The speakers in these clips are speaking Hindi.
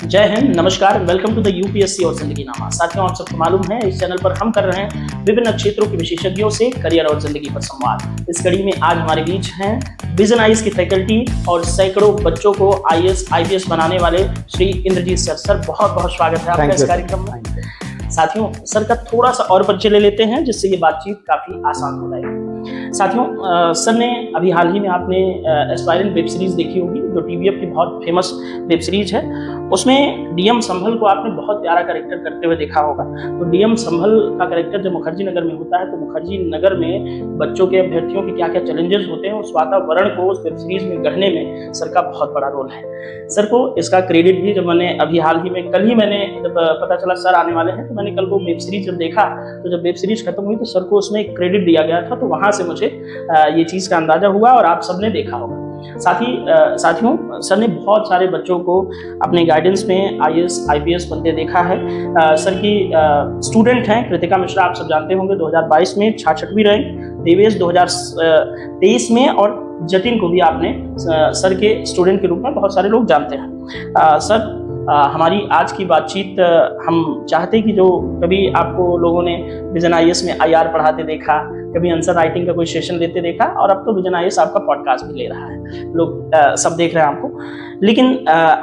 जय हिंद, नमस्कार, वेलकम टू द यूपीएससी और जिंदगी नामा। साथियों, आप सबको मालूम है इस चैनल पर हम कर रहे हैं विभिन्न क्षेत्रों के विशेषज्ञों से करियर और जिंदगी पर संवाद। इस कड़ी में आज हमारे बीच हैं विजन आईज की फैकल्टी और सैकड़ों बच्चों को आईएएस आईपीएस बनाने वाले श्री इंद्रजीत सर। सर, बहुत बहुत स्वागत है आपका इस कार्यक्रम में। साथियों, सर का थोड़ा सा और परिचय ले लेते हैं जिससे ये बातचीत काफी आसान हो जाएगी। साथियों, सर ने अभी हाल ही में आपने एस्पायरेंट वेब सीरीज देखी होगी जो टीवीएफ की बहुत फेमस वेब सीरीज है। उसमें डीएम संभल को आपने बहुत प्यारा कैरेक्टर करते हुए देखा होगा। तो डीएम संभल का कैरेक्टर जब मुखर्जी नगर में होता है तो मुखर्जी नगर में बच्चों के अभ्यर्थियों के क्या क्या चैलेंजेस होते हैं, उस वातावरण को उस वेब सीरीज में गढ़ने में सर का बहुत बड़ा रोल है। सर को इसका क्रेडिट भी, जब मैंने अभी हाल ही में, कल ही मैंने जब पता चला सर आने वाले हैं तो मैंने कल वो वेब सीरीज जब देखा तो जब वेब सीरीज खत्म हुई तो सर को उसमें क्रेडिट दिया गया था। तो वहां से मुझे ये चीज का अंदाजा हुआ और आप सबने देखा होगा। साथियों, सर ने बहुत सारे बच्चों को अपने गाइडेंस में आईएएस आईपीएस बनते देखा है। सर की स्टूडेंट हैं कृतिका मिश्रा, आप सब जानते होंगे, 2022 में 66वीं रैंक, देवेश 2023 में, और जतिन को भी आपने सर के स्टूडेंट के रूप में बहुत सारे लोग जानते हैं। सर, हमारी आज की बातचीत, हम चाहते हैं कि जो कभी आपको लोगों ने विजन आईएएस में आईआर पढ़ाते देखा, कभी आंसर राइटिंग का कोई सेशन लेते देखा, और अब तो विजन आईएएस आपका पॉडकास्ट भी ले रहा है, लोग सब देख रहे हैं आपको। लेकिन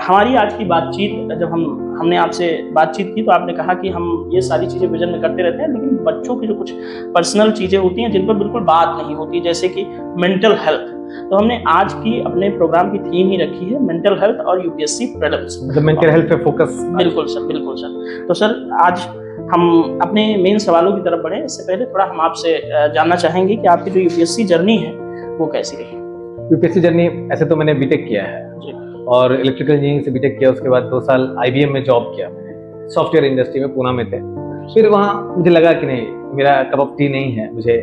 हमारी आज की बातचीत, जब हमने आपसे बातचीत की तो आपने कहा कि हम ये सारी चीज़ें विजन में करते रहते हैं, लेकिन बच्चों की जो कुछ पर्सनल चीज़ें होती हैं जिन पर बिल्कुल बात नहीं होती, जैसे कि मेंटल हेल्थ। तो हमने आज की अपने प्रोग्राम की थीम ही रखी है मेंटल हेल्थ और यूपीएससी प्रीलिम्स, मतलब मेंटल हेल्थ पे फोकस। बिल्कुल सर, बिल्कुल सर। तो सर, आज हम अपने मेन सवालों की तरफ बढ़े इससे पहले थोड़ा हम आपसे जानना चाहेंगे कि आपकी जो यूपीएससी जर्नी है वो कैसी रही। यूपीएससी जर्नी, ऐसे तो मैंने बीटेक किया है जी, और इलेक्ट्रिकल इंजीनियरिंग से बीटेक किया। उसके बाद 2 साल आईबीएम में जॉब किया मैंने, सॉफ्टवेयर इंडस्ट्री में, पूना में थे। फिर वहाँ मुझे लगा कि नहीं, मेरा कप ऑफ टी नहीं है, मुझे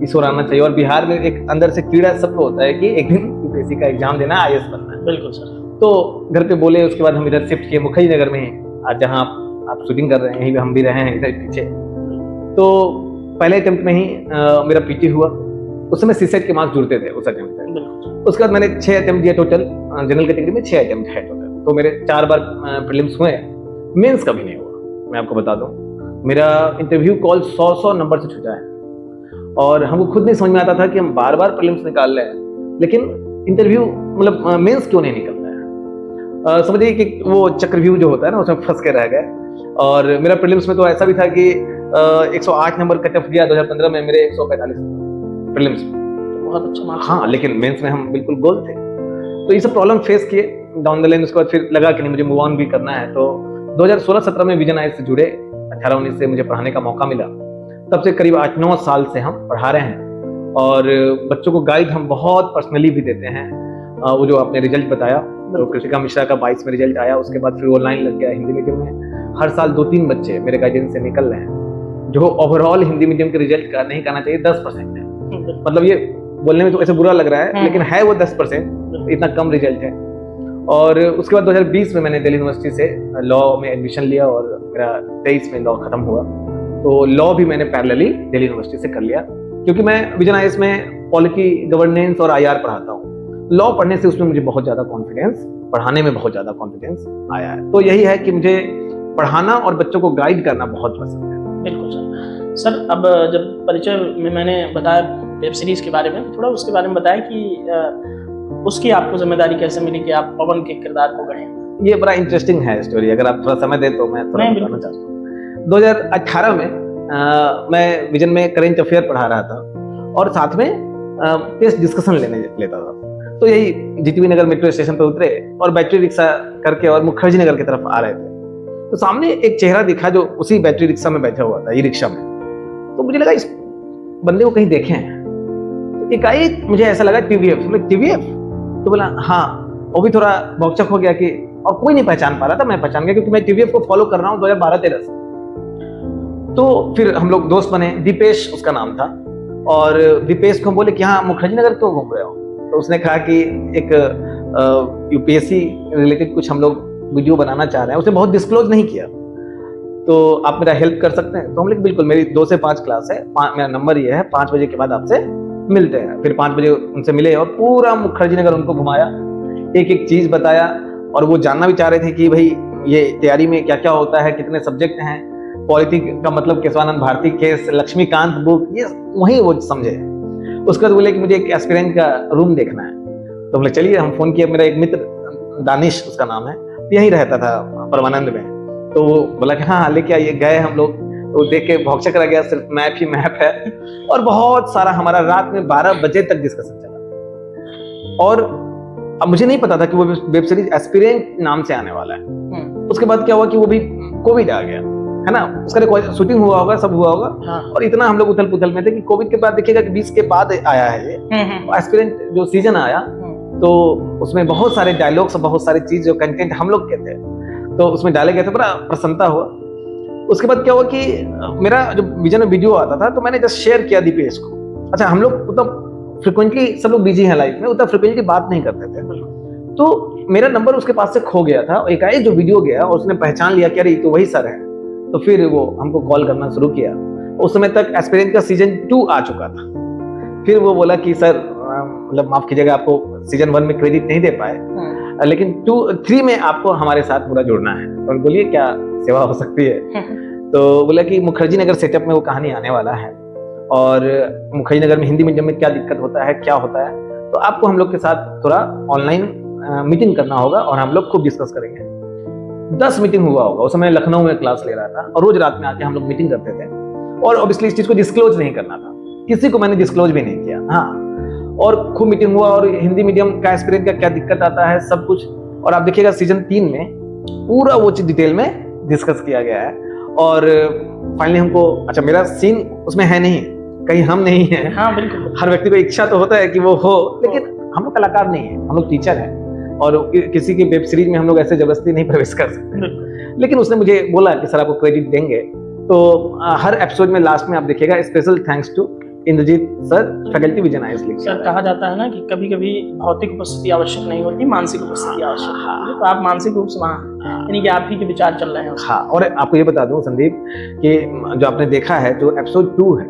इस ओर आना चाहिए। और बिहार में एक अंदर से कीड़ा सबको होता है कि एक दिन यूपीएससी का एग्जाम देना, आईएएस बनना है। बिल्कुल सर। तो घर पे बोले, उसके बाद हम इधर शिफ्ट किए मुखर्जी नगर में, आज जहाँ आप शूटिंग कर रहे हैं यहीं पे हम भी रहे हैं, इधर पीछे। तो पहले अटेम्प्ट में ही मेरा पीटी हुआ। उस समय सीसेट के मार्क्स जुड़ते थे उस अटेम्प्ट में। उसके बाद मैंने 6 अटेम्प्ट दिए टोटल, जनरल कैटेगरी में 6 अटेम्प्ट है टोटल। तो मेरे 4 बार प्रीलिम्स हुए, मेंस कभी नहीं हुआ। मैं आपको बता दूं, मेरा इंटरव्यू कॉल 100 नंबर से छूटा है, और हमको खुद नहीं समझ में आता था कि हम बार बार प्रीलिम्स निकाल रहे हैं लेकिन इंटरव्यू, मतलब मेंस क्यों नहीं निकल रहा है। समझिए कि वो चक्रव्यूह जो होता है ना, उसमें फंस के रह गए। और मेरा प्रीलिम्स में तो ऐसा भी था कि 108 नंबर कट ऑफ दिया 2015 में, मेरे 145 प्रीलिम्स में, बहुत अच्छा मार्क्स। हाँ, लेकिन मेंस में हम बिल्कुल गोल थे। तो ये सब प्रॉब्लम फेस किए डाउन द लाइन। उसके बाद फिर लगा कि नहीं, मुझे मूव ऑन भी करना है। तो 2016-17 में विजन आईएएस से जुड़े, 18-19 से मुझे पढ़ाने का मौका मिला। तब से करीब 8-9 साल से हम पढ़ा रहे हैं, और बच्चों को गाइड हम बहुत पर्सनली भी देते हैं। वो जो आपने रिजल्ट बताया, तो कृतिका मिश्रा का 22 में रिजल्ट आया, उसके बाद फिर ऑनलाइन लग गया हिंदी मीडियम में। हर साल 2-3 बच्चे मेरे गाइडेंस से निकल रहे हैं, जो ओवरऑल हिंदी मीडियम के रिजल्ट का नहीं कहना चाहिए 10% है। मतलब ये बोलने में तो ऐसे बुरा लग रहा है, लेकिन है वो 10%, इतना कम रिजल्ट है। और उसके बाद 2020 में मैंने दिल्ली यूनिवर्सिटी से लॉ में एडमिशन लिया, और मेरा 23 में लॉ खत्म हुआ। तो लॉ भी मैंने पैरेलली दिल्ली यूनिवर्सिटी से कर लिया, क्योंकि मैं विजन आईएएस में पॉलिटी, गवर्नेंस और आईआर पढ़ाता हूँ। लॉ पढ़ने से उसमें मुझे बहुत ज्यादा कॉन्फिडेंस, पढ़ाने में बहुत ज्यादा कॉन्फिडेंस आया है। तो यही है कि मुझे पढ़ाना और बच्चों को गाइड करना बहुत पसंद है। बिल्कुल सर। सर, अब जब परिचय में मैंने बताया वेब सीरीज के बारे में, थोड़ा उसके बारे में बताया कि उसकी आपको जिम्मेदारी कैसे मिली कि आप पवन के किरदार को गढ़ें। ये बड़ा इंटरेस्टिंग है स्टोरी, अगर आप थोड़ा समय दें तो मैं थोड़ा बताना चाहता हूँ। 2018 में मैं विजन में करेंट अफेयर पढ़ा रहा था, और साथ में टेस्ट डिस्कशन लेता था। तो यही जीटीवी नगर मेट्रो स्टेशन पर उतरे और बैटरी रिक्शा करके और मुखर्जी नगर की तरफ आ रहे थे। तो सामने एक चेहरा दिखा जो उसी बैटरी रिक्शा में बैठा हुआ था, ई रिक्शा में। तो मुझे लगा इस बंदे को कहीं देखे हैं। तो एकाएक मुझे ऐसा लगा टीवीएफ। टीवीएफ? तो बोला हाँ। वो भी थोड़ा भौचक हो गया कि, और कोई नहीं पहचान पा रहा था, मैं पहचान गया क्योंकि मैं टीवीएफ को फॉलो कर रहा हूँ 2012-13 से। तो फिर हम लोग दोस्त बने, दीपेश उसका नाम था। और दीपेश को हम बोले कि हाँ, मुखर्जी नगर क्यों घूम रहे हो? तो उसने कहा कि एक यूपीएससी रिलेटेड कुछ हम लोग वीडियो बनाना चाह रहे हैं। उसने बहुत डिस्क्लोज नहीं किया, तो आप मेरा हेल्प कर सकते हैं? तो हम लोग बिल्कुल, मेरी 2 से 5 क्लास है, मेरा नंबर ये है, 5 बजे के बाद आपसे मिलते हैं। फिर 5 बजे उनसे मिले और पूरा मुखर्जी नगर उनको घुमाया, एक एक चीज बताया। और वो जानना भी चाह रहे थे कि भाई ये तैयारी में क्या क्या होता है, कितने सब्जेक्ट हैं, पॉलिटी का मतलब केशवानंद भारती केस, लक्ष्मीकांत बुक, ये वहीं वो समझे। उसके बाद बोले कि मुझे एक एस्पिरेंट का रूम देखना है। तो बोले चलिए, हम फोन किया। मेरा एक मित्र दानिश उसका नाम है, यहीं रहता था परमानंद में। तो वो बोला कि हाँ लेके आइए। गए हम लोग, तो देख के भौचक रह गया, सिर्फ मैप ही मैप है। और बहुत सारा हमारा रात में 12 बजे तक डिस्कशन चला। और अब मुझे नहीं पता था कि वो वेब सीरीज एस्पिरेंट नाम से आने वाला है। उसके बाद क्या हुआ कि वो भी कोविड आ गया, है ना। उसका शूटिंग हुआ होगा, सब हुआ होगा। हाँ। और इतना हम लोग उथल पुथल में थे कि कोविड के बाद देखिएगा कि 20 के बाद आया है ये एस्पिरेंट जो सीजन आया। तो उसमें बहुत सारे डायलॉग्स, बहुत सारी चीज जो कंटेंट हम लोग के थे, तो उसमें डाले गए थे। बड़ा प्रसन्नता हुआ। उसके बाद क्या हुआ कि मेरा जो विजन में वीडियो आता था, तो मैंने जस्ट शेयर किया दीपेश को। अच्छा, हम लोग उतना फ्रिक्वेंटली, सब लोग बिजी हैं लाइफ में, उतना फ्रिक्वेंटली बात नहीं करते थे। तो मेरा नंबर उसके पास से खो गया था। एकाएक जो वीडियो गया और उसने पहचान लिया कि अरे तो वही सर है। तो फिर वो हमको कॉल करना शुरू किया। उस समय तक एस्पिरेंट का सीजन 2 आ चुका था। फिर वो बोला कि सर मतलब माफ कीजिएगा, आपको सीजन 1 में क्रेडिट नहीं दे पाए, लेकिन 2-3 में आपको हमारे साथ पूरा जुड़ना है। तो बोलिए क्या सेवा हो सकती है। तो बोला कि मुखर्जी नगर सेटअप में वो कहानी आने वाला है, और मुखर्जी नगर में हिंदी मीडियम में क्या दिक्कत होता है, क्या होता है, तो आपको हम लोग के साथ थोड़ा ऑनलाइन मीटिंग करना होगा और हम लोग खूब डिस्कस करेंगे। 10 मीटिंग हुआ होगा। उस समय लखनऊ में क्लास ले रहा था और रोज रात में आके हम लोग मीटिंग करते थे। और ऑब्वियसली इस चीज को डिस्क्लोज नहीं करना था, किसी को मैंने डिस्क्लोज भी नहीं किया। हाँ, और खूब मीटिंग हुआ और हिंदी मीडियम का एस्पिरेंट का क्या दिक्कत आता है, सब कुछ। और आप देखिएगा सीजन 3 में पूरा वो चीज डिटेल में डिस्कस किया गया है। और फाइनली हमको, अच्छा मेरा सीन उसमें है नहीं, कहीं हम नहीं है। हाँ बिल्कुल, हर व्यक्ति को इच्छा तो होता है कि वो हो, लेकिन हम लोग कलाकार नहीं है, हम लोग टीचर हैं। और किसी की वेब सीरीज में हम लोग ऐसे जबरदस्ती नहीं प्रवेश कर सकते। लेकिन उसने मुझे बोला कि सर आपको क्रेडिट देंगे। तो हर एपिसोड में लास्ट में आप देखिएगा special thanks to Indrajeet sir, faculty Vision IAS लिखा है। सर कहा जाता है ना कि कभी कभी भौतिक उपस्थिति आवश्यक नहीं होती, मानसिक उपस्थिति आवश्यक होती है। तो आप मानसिक रूप से वहाँ, यानी कि आप ही के विचार चल रहे हैं। हाँ, और आपको ये बता दूं संदीप कि जो आपने देखा है जो एपिसोड 2 है,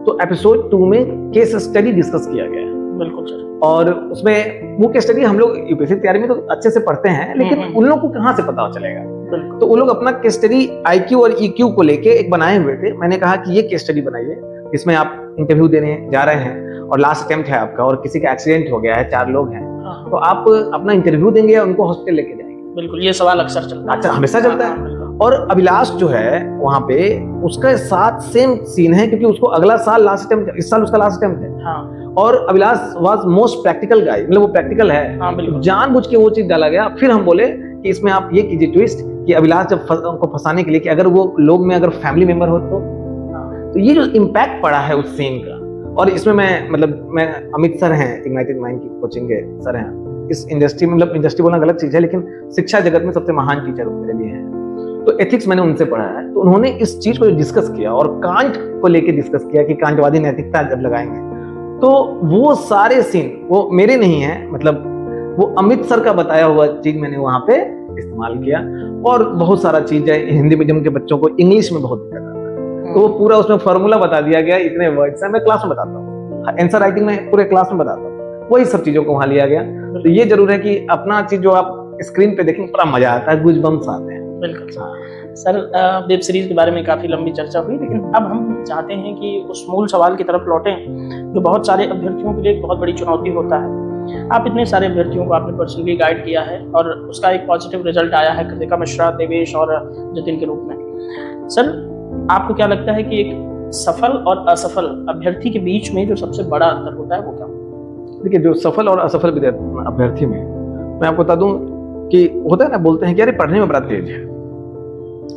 तो एपिसोड 2 में केस स्टडी डिस्कस किया गया है। बिल्कुल सर। और उसमें वो केस स्टडी हम लोग यूपीएससी तैयारी में तो अच्छे से पढ़ते हैं, लेकिन उन लोगों को कहाँ से पता चलेगा। तो वो लोग अपना केस स्टडी IQ और EQ को लेके एक बनाए हुए थे। मैंने कहा कि ये केस स्टडी बनाइए, इसमें आप इंटरव्यू देने जा रहे हैं और लास्ट अटेम्प्ट है आपका, और किसी का एक्सीडेंट हो गया है, 4 लोग हैं, तो आप अपना इंटरव्यू देंगे या उनको हॉस्पिटल लेके जाएंगे। बिल्कुल, ये सवाल अक्सर चलता है। अच्छा, हमेशा चलता है। और अभिलाष जो है वहां पे, उसका साथ सेम सीन है, क्योंकि उसको अगला साल लास्ट अटेम्प्ट, इस साल उसका लास्ट अटेम्प्ट है। हाँ। और अभिलाष वाज मोस्ट प्रैक्टिकल गाय, मतलब वो प्रैक्टिकल है। हाँ, जानबूझ के वो चीज डाला गया। फिर हम बोले कि इसमें आप ये कीजिए ट्विस्ट कि अभिलाष जब उनको फंसाने के लिए कि अगर वो लोग में अगर फैमिली मेंबर हो तो ये जो इम्पैक्ट पड़ा है उस सीन का। और इसमें मैं अमित सर हैं, इग्नाइटेड माइंड की कोचिंग के सर हैं इस इंडस्ट्री में, मतलब इंडस्ट्री बोलना गलत चीज है, लेकिन शिक्षा जगत में सबसे महान टीचर मेरे लिए हैं। तो एथिक्स मैंने उनसे पढ़ा है। तो उन्होंने इस चीज को डिस्कस किया और कांट को लेके डिस्कस किया कि कांटवादी नैतिकता जब लगाएंगे, तो वो सारे सीन वो मेरे नहीं है, मतलब वो अमित सर का बताया हुआ चीज मैंने वहां पे इस्तेमाल किया। और बहुत सारा चीज है, हिंदी मीडियम के बच्चों को इंग्लिश में बहुत दिक्कत आता है, तो वो पूरा उसमें फॉर्मूला बता दिया गया, इतने वर्ड्स हैं। मैं क्लास में बताता हूँ, आंसर राइटिंग में पूरे क्लास में बताता हूँ, वही सब चीजों को वहां लिया गया। तो ये जरूर है कि अपना चीज जो आप स्क्रीन पे देखेंगे बड़ा मजा आता है, गूज़बम्प्स आते हैं। बिल्कुल सर, वेब सीरीज के बारे में काफी लंबी चर्चा हुई, लेकिन अब हम चाहते हैं कि उस मूल सवाल की तरफ लौटें जो बहुत सारे अभ्यर्थियों के लिए एक बहुत बड़ी चुनौती होता है। आप इतने सारे अभ्यर्थियों को आपने पर्सनली गाइड किया है और उसका एक पॉजिटिव रिजल्ट आया है कृतिका मिश्रा, देवेश और जतिन के रूप में। सर आपको क्या लगता है कि एक सफल और असफल अभ्यर्थी के बीच में जो सबसे बड़ा अंतर होता है वो क्या? देखिए, जो सफल और असफल अभ्यर्थी में मैं आपको बता दूं कि होता है ना, बोलते हैं कि अरे पढ़ने में बड़ा तेज है,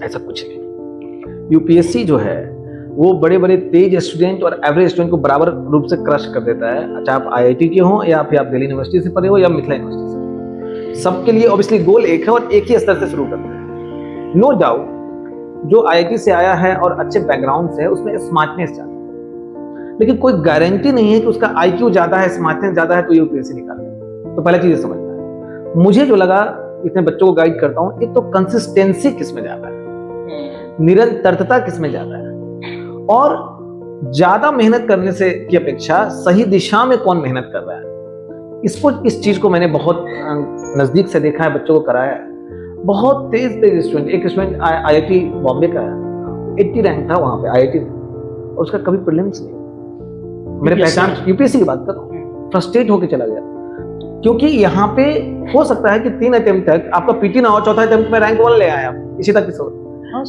ऐसा कुछ नहीं। यूपीएससी जो है वो बड़े बड़े तेज स्टूडेंट और एवरेज स्टूडेंट को बराबर रूप से क्रश कर देता है। अच्छा, आप IIT के हो या फिर आप दिल्ली यूनिवर्सिटी से पढ़े हो या मिथिला यूनिवर्सिटी से, सबके लिए ऑब्वियसली गोल एक है और एक ही स्तर से शुरू करते हैं। नो डाउट जो IIT से आया है और अच्छे बैकग्राउंड से है उसमें स्मार्टनेस ज्यादा है, लेकिन कोई गारंटी नहीं है कि उसका IQ ज्यादा है, स्मार्टनेस ज्यादा है तो यूपीएससी निकाले। तो पहले चीज समझना है। मुझे जो लगा, इतने बच्चों को गाइड करता हूं, एक तो कंसिस्टेंसी किसमें ज्यादा है, निरंतरता किसमें ज्यादा है, और ज्यादा मेहनत करने से की अपेक्षा सही दिशा में कौन मेहनत कर रहा है। इस चीज को मैंने बहुत नजदीक से देखा है, बच्चों को कराया है। बहुत तेज स्टूडेंट, एक स्टूडेंट IIT बॉम्बे का है, 80 रैंक था वहां पे IIT में, और उसका कभी प्रीलिम्स नहीं, मेरे पहचान यूपीएससी की बात कर रहा हूँ, फ्रस्ट्रेट होकर चला गया। क्योंकि यहाँ पे हो सकता है कि 3 अटेम्प्ट तक आपका पीटी ना हो, चौथा अटेम्प्ट में रैंक 1 ले आए आप, इशिता किशोर।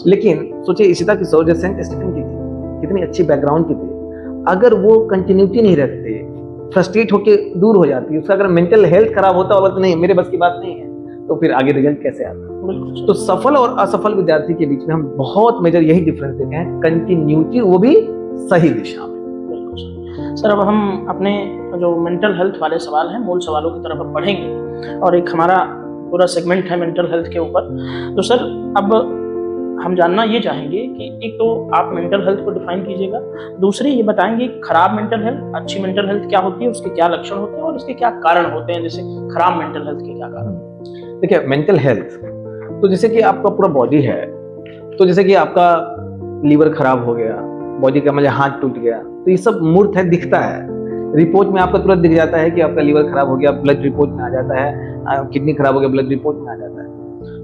लेकिन सोचिए इशिता किशोर जो सेंट स्टीफन की थी, कितनी अच्छी बैकग्राउंड की थी, अगर वो कंटिन्यूटी नहीं रखते, फ्रस्ट्रेट होके दूर हो जाती, उसका अगर मेंटल हेल्थ खराब होता और नहीं मेरे बस की बात नहीं है, तो फिर आगे रिजल्ट कैसे आता। तो सफल और असफल विद्यार्थी के बीच में हम बहुत मेजर यही डिफरेंस देखे हैं, कंटिन्यूटी, वो भी सही दिशा में। सर अब हम अपने जो मेंटल हेल्थ वाले सवाल हैं, मूल सवालों की तरफ अब बढ़ेंगे, और एक हमारा पूरा सेगमेंट है मेंटल हेल्थ के ऊपर। तो सर अब हम जानना ये चाहेंगे कि एक तो आप मेंटल हेल्थ को डिफाइन कीजिएगा, दूसरी ये बताएंगे खराब मेंटल हेल्थ, अच्छी मेंटल हेल्थ क्या होती है, उसके क्या लक्षण होते हैं और उसके क्या कारण होते हैं, जैसे खराब मेंटल हेल्थ के क्या कारण। देखिए मेंटल हेल्थ तो जैसे कि आपका पूरा बॉडी है, तो जैसे कि आपका लीवर खराब हो गया, बॉडी का मतलब हाथ टूट गया, तो ये सब मूर्त है, दिखता है, रिपोर्ट में आपका तुरंत दिख जाता है कि आपका लीवर खराब हो गया, ब्लड रिपोर्ट में आ जाता है, किडनी खराब हो गया, ब्लड रिपोर्ट में आ जाता है।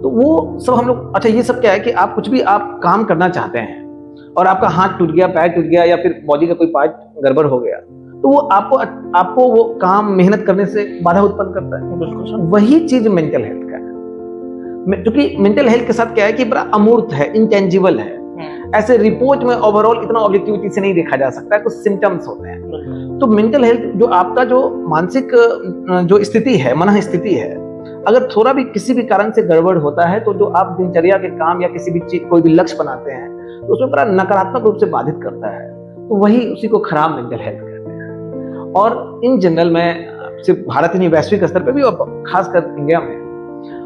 तो वो सब हम लोग, अच्छा ये सब क्या है कि आप कुछ भी आप काम करना चाहते हैं और आपका हाथ टूट गया, पैर टूट गया, या फिर बॉडी का कोई पार्ट गड़बड़ हो गया, तो वो आपको वो काम मेहनत करने से बाधा उत्पन्न करता है। बिल्कुल वही चीज मेंटल हेल्थ का है, क्योंकि मेंटल हेल्थ के साथ क्या है कि बड़ा अमूर्त है, इंटेंजिबल है, ऐसे रिपोर्ट में ओवरऑल इतना ऑब्जेक्टिविटी से नहीं देखा जा सकता है, कुछ सिम्टम्स होते हैं। तो मेंटल हेल्थ जो आपका जो मानसिक जो स्थिति है, मन स्थिति है, अगर थोड़ा भी किसी भी कारण से गड़बड़ होता है, तो जो आप दिनचर्या के काम या किसी भी चीज कोई भी लक्ष्य बनाते हैं, तो उसमें बड़ा नकारात्मक रूप से बाधित करता है, तो वही उसी को खराब मेंटल हेल्थ कहते हैं। और इन जनरल में सिर्फ भारत ही नहीं, वैश्विक स्तर पर भी और खासकर इंडिया में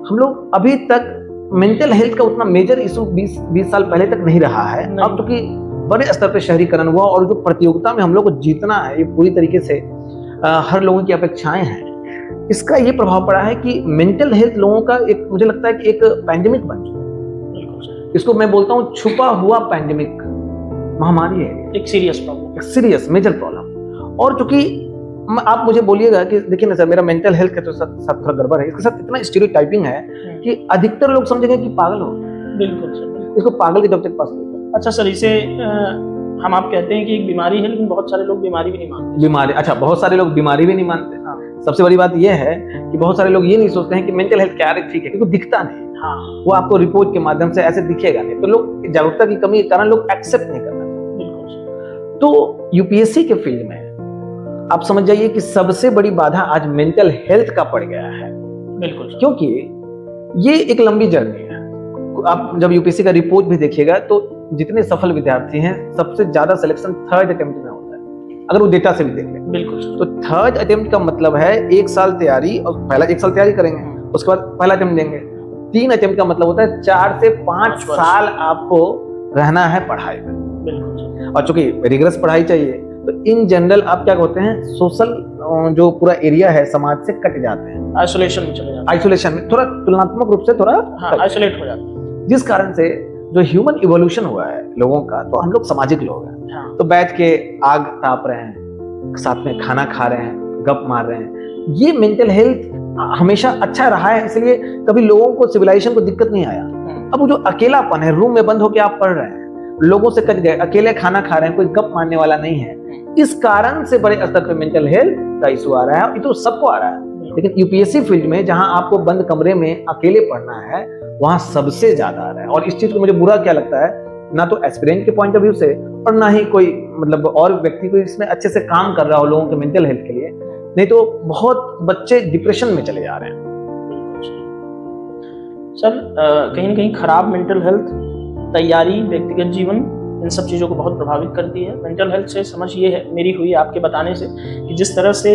हम लोग अभी तक मेंटल हेल्थ का उतना मेजर इशू 20 साल पहले तक नहीं रहा है। अब तो कि बड़े स्तर पे शहरीकरण हुआ और जो प्रतियोगिता में हम लोग को जीतना है, ये पूरी तरीके से हर लोगों की अपेक्षाएं हैं, इसका ये प्रभाव पड़ा है कि मेंटल हेल्थ लोगों का एक, मुझे लगता है कि एक पैंडेमिक बन चुका है। इसको मैं बोलता हूँ छुपा हुआ पैंडेमिक, महामारी है, एक सीरियस प्रॉब्लम, एक सीरियस मेजर प्रॉब्लम। और चूंकि आप मुझे बोलिएगा कि देखिए ना सर, मेरा मेंटल हेल्थ का तो साथ थोड़ा गड़बड़ है, इसके साथ इतना स्टीरियोटाइपिंग है कि अधिकतर लोग समझेंगे कि पागल हो। बिल्कुल सर, इसको पागल के डॉक्टर के पास ले। अच्छा सर, इसे हम आप कहते हैं कि एक बीमारी है, लेकिन बहुत सारे लोग बीमारी भी नहीं मानते। बीमारी, अच्छा बहुत सारे लोग बीमारी भी नहीं मानते। हाँ। सबसे बड़ी बात यह है कि बहुत सारे लोग ये नहीं सोचते हैं कि मेंटल हेल्थ क्या है, ठीक है, क्योंकि दिखता नहीं। हाँ। वो आपको रिपोर्ट के माध्यम से ऐसे दिखेगा नहीं, तो लोग जागरूकता की कमी के कारण लोग एक्सेप्ट नहीं करना चाहते। तो यूपीएससी के फील्ड में आप समझ जाइए कि सबसे बड़ी बाधा आज मेंटल हेल्थ का पड़ गया है। बिल्कुल, क्योंकि ये एक लंबी जर्नी है। आप जब यूपीएससी का रिपोर्ट भी देखिएगा, तो जितने सफल विद्यार्थी हैं, सबसे ज्यादा सिलेक्शन 3rd अटेम्प्ट में होता है, अगर वो डेटा से भी देख लें। बिल्कुल, तो 3rd अटेम्प्ट का मतलब है 1 साल तैयारी, और पहला 1 साल तैयारी करेंगे, उसके बाद पहला अटेम्प्ट देंगे। 3 अटेम्प्ट का मतलब होता है 4 से 5 साल आपको रहना है पढ़ाई में। बिल्कुल, और चूंकि रिगरस पढ़ाई चाहिए, तो इन जनरल आप क्या होते हैं, सोशल जो पूरा एरिया है समाज से कट जाते हैं, आइसोलेशन में चले जाते हैं। आइसोलेशन में थोड़ा तुलनात्मक रूप से थोड़ा आइसोलेट हो जाते हैं, जिस कारण से जो ह्यूमन इवोल्यूशन हुआ है लोगों का, तो हम लोग सामाजिक लोग हैं। हाँ। तो बैठ के आग ताप रहे हैं, साथ में खाना खा रहे हैं, गप मार रहे हैं, ये मेंटल हेल्थ हमेशा अच्छा रहा है, इसलिए कभी लोगों को सिविलाइजेशन को दिक्कत नहीं आया। अब वो जो अकेलापन है, रूम में बंद होकर आप पढ़ रहे हैं, लोगों से कट गए, अकेले खाना खा रहे हैं, कोई गप मारने वाला नहीं है, इस कारण से बड़े स्तर पर मेंटल हेल्थ का इशू आ रहा है। ये तो सबको आ रहा है, लेकिन यूपीएससी फील्ड में जहां आपको बंद कमरे में अकेले पढ़ना है, वहां सबसे ज्यादा आ रहा है। और इस चीज को मुझे बुरा क्या लगता है, ना तो एस्पिरेंट के पॉइंट ऑफ व्यू से, और ना ही कोई मतलब और व्यक्ति को इसमें अच्छे से काम कर रहा हो लोगों के मेंटल हेल्थ के लिए, नहीं तो बहुत बच्चे डिप्रेशन में चले जा रहे हैं। सर कहीं ना कहीं खराब मेंटल हेल्थ तैयारी, व्यक्तिगत जीवन, इन सब चीज़ों को बहुत प्रभावित करती है। मेंटल हेल्थ से समझ ये है मेरी हुई आपके बताने से कि जिस तरह से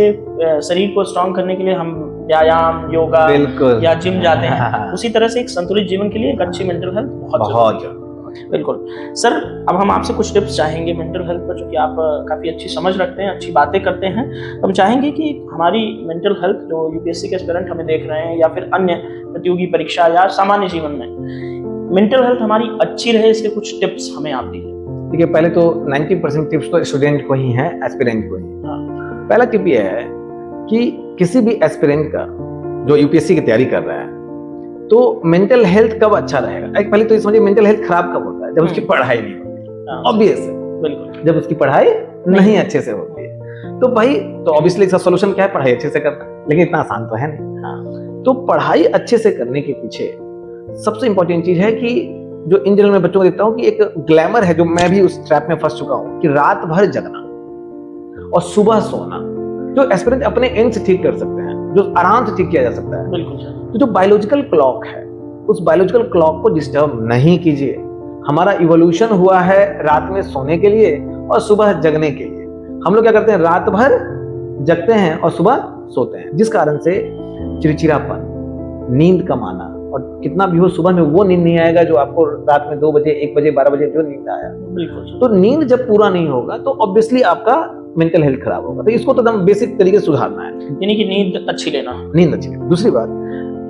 शरीर को स्ट्रांग करने के लिए हम व्यायाम, योगा या जिम जाते हैं, उसी तरह से एक संतुलित जीवन के लिए एक अच्छी मेंटल हेल्थ बहुत जरूरी है। बिल्कुल सर, अब हम आपसे कुछ टिप्स चाहेंगे मेंटल हेल्थ पर, क्योंकि आप काफ़ी अच्छी समझ रखते हैं, अच्छी बातें करते हैं। तो हम चाहेंगे कि हमारी मेंटल हेल्थ जो यूपीएससी के एस्पिरेंट हमें देख रहे हैं, या फिर अन्य प्रतियोगी परीक्षा या सामान्य जीवन में मेंटल हेल्थ हमारी अच्छी रहे, इसके कुछ टिप्स हमें आप दीजिए। देखिए, पहले तो 90% टिप्स तो स्टूडेंट को ही है, एस्पिरेंट को ही। पहला टिप यह है कि किसी भी एस्पिरेंट का जो यूपीएससी की तैयारी कर रहा है, तो मेंटल हेल्थ कब अच्छा रहेगा? एक पहले तो ये समझिए मेंटल हेल्थ खराब कब होता है? जब उसकी पढ़ाई नहीं होती, ऑब्वियस है, बिल्कुल, जब उसकी पढ़ाई नहीं अच्छे से होती है। तो भाई तो ऑब्वियसली इसका सोल्यूशन क्या है? पढ़ाई अच्छे से करना, लेकिन इतना आसान तो है नहीं। तो पढ़ाई अच्छे से करने के पीछे सबसे इंपॉर्टेंट चीज है कि जो इन जनरल मैं बच्चों को देखता हूँ कि एक ग्लैमर है, जो मैं भी उस ट्रैप में फंस चुका हूँ, कि रात भर जगना और सुबह सोना, जो एस्पिरेंट अपने एंड से ठीक कर सकते हैं, जो आराम से ठीक किया जा सकता है। बिल्कुल सर। तो जो बायोलॉजिकल क्लॉक है, उस बायोलॉजिकल क्लॉक को डिस्टर्ब नहीं कीजिए। हमारा इवोल्यूशन हुआ है रात में सोने के लिए और सुबह जगने के लिए। हम लोग क्या करते हैं? रात भर जगते हैं और सुबह सोते हैं, जिस कारण से चिड़चिड़ापन, नींद कम आना, और कितना भी हो सुबह में वो नींद नहीं आएगा जो आपको रात में 2 बजे, 1 बजे, 12 बजे जो नींद आया। बिल्कुल। तो नींद जब पूरा नहीं होगा तो ऑब्वियसली आपका मेंटल हेल्थ खराब होगा। तो इसको तो एकदम बेसिक तरीके से सुधारना है, यानी कि नींद अच्छी लेना। नींद अच्छी लेना। दूसरी बात,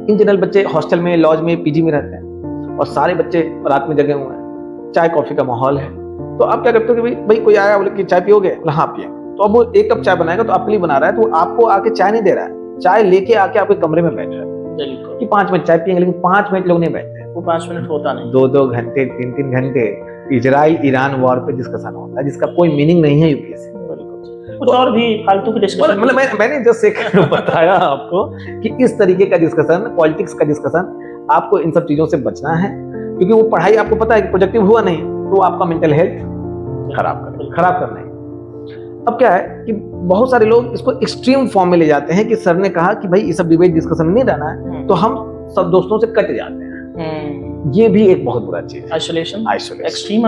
इन जनरल बच्चे हॉस्टल में, लॉज में, पीजी में रहते हैं और सारे बच्चे रात में जगे हुए हैं, चाय कॉफी का माहौल है। तो आप क्या करते हो कि भाई कोई आया, बोले कि चाय पियोगे? हाँ पिए। तो अब वो 1 कप चाय बनाएगा तो आपके लिए बना रहा है, तो आपको आके चाय नहीं दे रहा है, चाय लेके आके आपके कमरे में बैठ रहा है कि 5 मिनट चाय पियेंगे, लेकिन 5 मिनट लोग नहीं बैठते। वो 5 मिनट होता नहीं, 2-2 घंटे, 3-3 घंटे इजराइल ईरान वॉर पे डिस्कशन होता है, जिसका कोई मीनिंग नहीं है यूपीएससी। कुछ और भी फालतू की डिस्कशन, मतलब मैंने जस्ट एक बताया आपको कि इस तरीके का डिस्कशन, पॉलिटिक्स का डिस्कशन, आपको इन सब चीजों से बचना है, क्योंकि वो पढ़ाई आपको पता है कि प्रोडक्टिव हुआ नहीं तो आपका मेंटल हेल्थ खराब करना है। अब क्या है कि बहुत सारे लोग इसको एक्सट्रीम फॉर्म में ले जाते हैं कि सर ने कहा कि भाई ये सब डिबेट डिस्कशन नहीं रहना है, तो हम सब दोस्तों से कट जाते हैं। ये भी एक बहुत बुरा चीज है, आइसोलेशन, एक्सट्रीम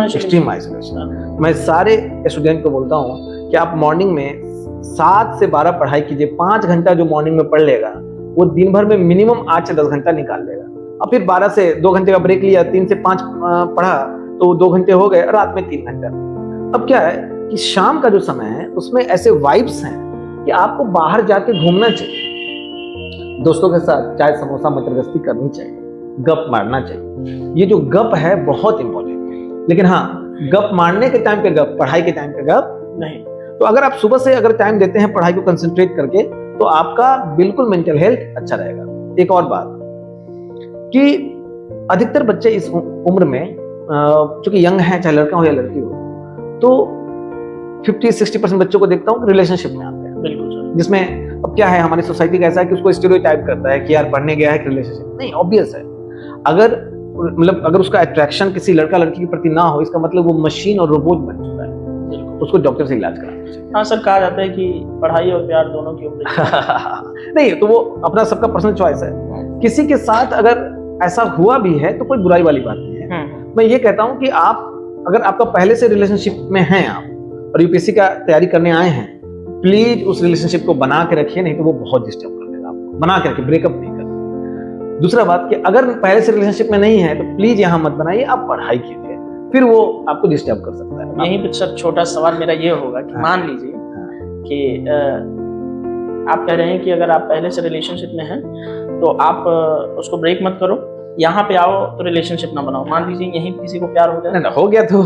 आइसोलेशन। मैं सारे स्टूडेंट को बोलता हूँ कि आप मॉर्निंग में 7 से 12 पढ़ाई कीजिए। 5 घंटा जो मॉर्निंग में पढ़ लेगा वो दिन भर में मिनिमम 8 से 10 घंटा निकाल लेगा। और फिर 12 से 2 घंटे का ब्रेक लिया, 3 से 5 पढ़ा तो 2 घंटे हो गए, रात में 3 घंटा। अब क्या है कि शाम का जो समय है उसमें ऐसे वाइब्स हैं कि आपको बाहर जाके घूमना चाहिए, दोस्तों के साथ चाय समोसा मटरगश्ती करनी चाहिए, गप मारना चाहिए। ये जो गप है बहुत इंपॉर्टेंट है, लेकिन हाँ, गप मारने के टाइम पे गप, पढ़ाई के टाइम पे गप नहीं। तो अगर आप सुबह से अगर टाइम देते हैं पढ़ाई को कंसंट्रेट करके, तो आपका बिल्कुल मेंटल हेल्थ अच्छा रहेगा। एक और बात कि अधिकतर बच्चे इस उम्र में चूंकि यंग है, चाहे लड़का हो या लड़की हो, तो 50-60% बच्चों को देखता हूँ रिलेशनशिप में आते हैं। बिल्कुल सर। जिसमें अब क्या है, हमारी सोसाइटी का ऐसा है कि उसको स्टीरियोटाइप करता है कि यार पढ़ने गया है कि रिलेशनशिप नहीं। ऑब्वियस है, अगर मतलब अगर उसका अट्रैक्शन किसी लड़का लड़की के प्रति ना हो, इसका मतलब वो मशीन और रोबोट बन चुका है, उसको डॉक्टर से इलाज कराना चाहिए। हाँ सर, कहा जाता है कि पढ़ाई और प्यार दोनों की उम्र नहीं, तो वो अपना सबका पर्सनल चॉइस है। किसी के साथ अगर ऐसा हुआ भी है तो कोई बुराई वाली बात नहीं है। मैं ये कहता हूँ कि आप अगर आपका पहले से रिलेशनशिप में हैं आप और यूपीएससी का तैयारी करने आए हैं, प्लीज उस रिलेशनशिप को बना के रखिए, नहीं तो वो बहुत डिस्टर्ब कर देगा आपको। बना के रखिए, ब्रेकअप नहीं करना। दूसरा बात कि अगर पहले से रिलेशनशिप में नहीं है तो प्लीज यहाँ मत बनाइए, आप पढ़ाई कीजिए, फिर वो आपको डिस्टर्ब कर सकता है। यहीं पे सर छोटा सवाल मेरा ये होगा कि मान लीजिए कि आप कह रहे हैं कि अगर आप पहले से रिलेशनशिप में हैं तो आप उसको ब्रेक मत करो, यहाँ पे आओ तो रिलेशनशिप ना बनाओ। मान लीजिए यहीं किसी को प्यार हो जाए, हो गया तो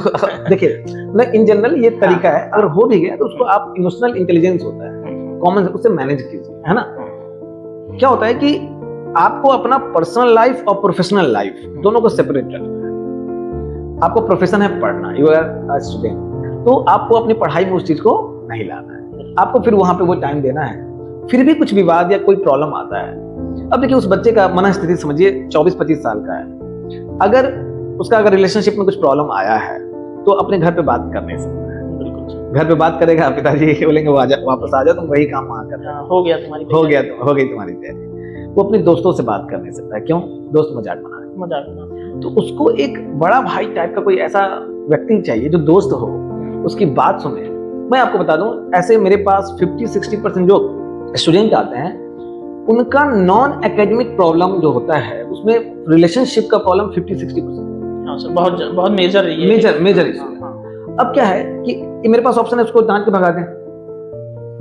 देखिए मतलब इन जनरल ये तरीका है। अगर हो भी गया तो उसको आप इमोशनल इंटेलिजेंस होता है, कॉमन, उससे मैनेज कीजिए, है ना। क्या होता है कि आपको अपना पर्सनल लाइफ और प्रोफेशनल लाइफ दोनों को सेपरेट रखना है। आपको प्रोफेशन है पढ़ना, यू आर अ स्टूडेंट, तो आपको अपनी पढ़ाई में उस चीज को नहीं लाना है, आपको फिर वहां पे वो टाइम देना है। फिर भी कुछ विवाद या कोई प्रॉब्लम आता है, अब देखिए उस बच्चे का मन स्थिति समझिए 24-25 साल का है, अगर उसका अगर रिलेशनशिप में कुछ प्रॉब्लम आया है तो अपने घर पे बात कर नहीं सकता है। बिल्कुल, घर पे बात करेगा, पिताजी बोलेंगे वापस आ जा, तुम वही काम वहां कर, हो गई तुम्हारी तैयारी। वो अपने दोस्तों से बात कर नहीं सकता है, क्यों? दोस्त मजाक बना। तो उसको एक बड़ा भाई टाइप का कोई ऐसा व्यक्ति चाहिए जो दोस्त हो, उसकी बात सुने। मैं आपको बता दूं, ऐसे मेरे पास 50-60% जो स्टूडेंट आते हैं उनका नॉन एकेडमिक प्रॉब्लम जो होता है उसमें रिलेशनशिप का प्रॉब्लम 50-60%। हाँ सर, बहुत मेजर इशू है। अब क्या है कि मेरे पास ऑप्शन है उसको डांट के भगा दें,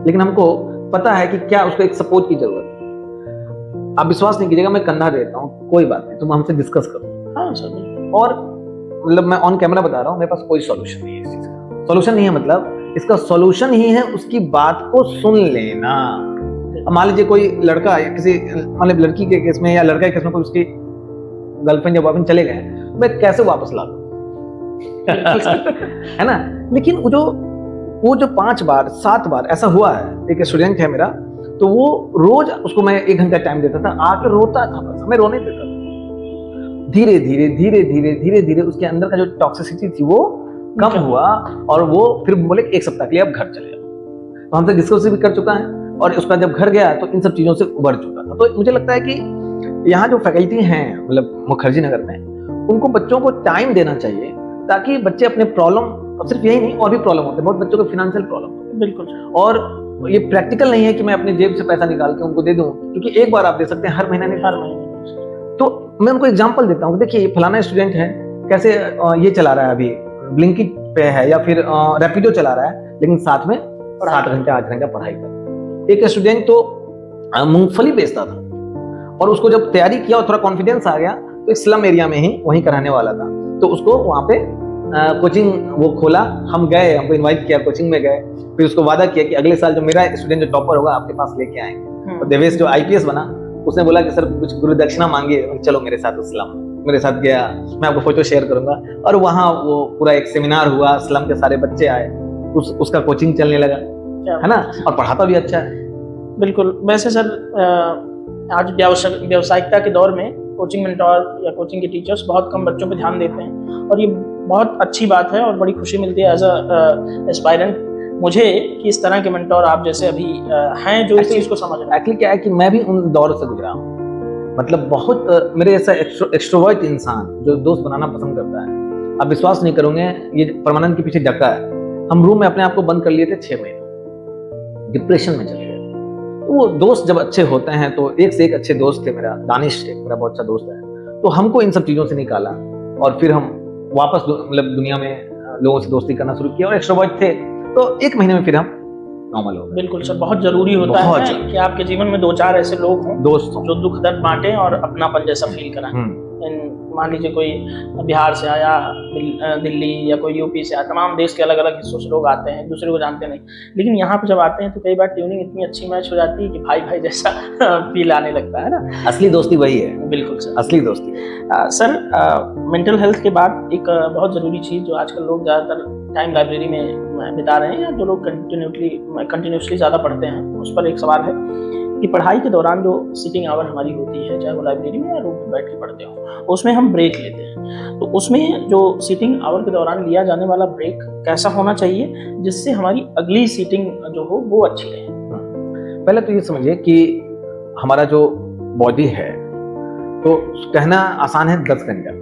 लेकिन हमको पता है कि क्या उसको एक सपोर्ट की जरूरत है। आप विश्वास नहीं कीजिएगा, मैं कंधा देता हूँ, कोई बात नहीं, तुम हमसे डिस्कस करो। हाँ सर, और मतलब मैं ऑन कैमरा बता रहा हूँ, मेरे पास कोई सॉल्यूशन नहीं है इस चीज का। सॉल्यूशन नहीं है मतलब इसका सॉल्यूशन ही है उसकी बात को सुन लेना। मान लीजिए कोई लड़का या किसी मतलब लड़की के केस में या लड़का के केस में कोई उसकी गर्लफ्रेंड या बॉयफ्रेंड चले गए, मैं कैसे वापस ला दूं? है ना? लेकिन वो जो 5 बार 7 बार ऐसा हुआ है, एक स्टूडेंट है मेरा, तो वो रोज उसको मैं 1 घंटा टाइम देता था, आके रोता था, बस मैं रोने देता था। धीरे धीरे धीरे धीरे धीरे धीरे उसके अंदर का जो टॉक्सिसिटी थी वो कम हुआ, और वो फिर बोले 1 सप्ताह के लिए अब घर चले जाओ। तो हमसे डिस्कस भी कर चुका है, और उसका जब घर गया तो इन सब चीजों से उबर चुका था। तो मुझे लगता है कि यहाँ जो फैकल्टी हैं, मतलब मुखर्जी नगर में, उनको बच्चों को टाइम देना चाहिए, ताकि बच्चे अपने प्रॉब्लम, सिर्फ यही नहीं और भी प्रॉब्लम होते हैं, बहुत बच्चों को फाइनेंशियल प्रॉब्लम होते हैं। बिल्कुल। और ये प्रैक्टिकल नहीं है कि मैं अपने जेब से पैसा निकाल के उनको दे दूं, क्योंकि एक बार आप दे सकते हैं, हर महीने नहीं। हर महीने। तो मैं उनको एग्जांपल देता हूँ, देखिए फलाना स्टूडेंट है, कैसे ये चला रहा है, अभी ब्लिंकिट पे है या फिर रैपिडो चला रहा है, लेकिन साथ में 7 घंटा 8 घंटा पढ़ाई कर। एक स्टूडेंट तो मूंगफली बेचता था, और उसको जब तैयारी किया और थोड़ा कॉन्फिडेंस आ गया, तो एक स्लम एरिया में ही वहीं कराने वाला था, तो उसको वहाँ पे कोचिंग वो खोला। हम गए, हमको इनवाइट किया, कोचिंग में गए, फिर उसको वादा किया कि अगले साल जो मेरा स्टूडेंट जो टॉपर होगा आपके पास लेके आएंगे। तो देवेश जो आईपीएस बना, उसने बोला कि सर कुछ गुरु दक्षिणा मांगिए, चलो मेरे साथ स्लम। मेरे साथ गया, मैं आपको फोटो शेयर करूंगा, और वहाँ वो पूरा एक सेमिनार हुआ, स्लम के सारे बच्चे आए, उसका कोचिंग चलने लगा, है ना, और पढ़ाता भी अच्छा है। बिल्कुल। वैसे सर आज व्यावसायिकता के दौर में कोचिंग मेंटोर या कोचिंग के टीचर्स बहुत कम बच्चों पे ध्यान देते हैं, और ये बहुत अच्छी बात है और बड़ी खुशी मिलती है एज अ एस्पायरेंट मुझे कि इस तरह के मेंटोर आप जैसे अभी हैं जो इस चीज को समझ रहे हैं। एक्चुअली क्या है कि मैं भी उन दौर से गुजरा हूँ, मतलब बहुत मेरे जैसा एक्सट्रोवर्ट इंसान जो दोस्त बनाना पसंद करता है, आप विश्वास नहीं करोगे, ये परमानेंट के पीछे डका है। हम रूम में अपने आप को बंद कर लिए थे 6 महीने, डिप्रेशन में चले गए। तो वो दोस्त जब अच्छे होते हैं, तो एक से एक अच्छे दोस्त थे। मेरा दानिश एक मेरा बहुत अच्छा दोस्त है, तो हमको इन सब चीजों से निकाला, और फिर हम वापस मतलब दुनिया में लोगों से दोस्ती करना शुरू किया, और एक्सट्रोवर्ट थे, तो 1 महीने में फिर हम नॉर्मल हो गए। बिल्कुल सर, बहुत जरूरी होता है कि आपके जीवन में 2-4 ऐसे लोग हों, दोस्त जो दुख दर्द बांटें और अपनापन जैसा फील कराएं। मान लीजिए कोई बिहार से आया, दिल्ली या कोई यूपी से आया, तमाम देश के अलग अलग हिस्सों से लोग आते हैं, दूसरे को जानते नहीं, लेकिन यहाँ पे जब आते हैं तो कई बार ट्यूनिंग इतनी अच्छी मैच हो जाती है कि भाई भाई जैसा फील आने लगता है ना। असली दोस्ती वही है। बिल्कुल सर, असली दोस्ती। सर मेंटल हेल्थ के बाद एक बहुत ज़रूरी चीज़ जो आजकल लोग ज़्यादातर टाइम लाइब्रेरी में बिता रहे हैं, या जो लोग कंटिन्यूसली ज़्यादा पढ़ते हैं, उस पर एक सवाल है कि पढ़ाई के दौरान जो सिटिंग आवर हमारी होती है, चाहे वो लाइब्रेरी में या रूम में बैठ के पढ़ते हो, उसमें हम ब्रेक लेते हैं, तो उसमें जो सिटिंग आवर के दौरान लिया जाने वाला ब्रेक कैसा होना चाहिए जिससे हमारी अगली सिटिंग जो हो वो अच्छी रहे? पहले तो ये समझिए कि हमारा जो बॉडी है, तो कहना आसान है 10 घंटा।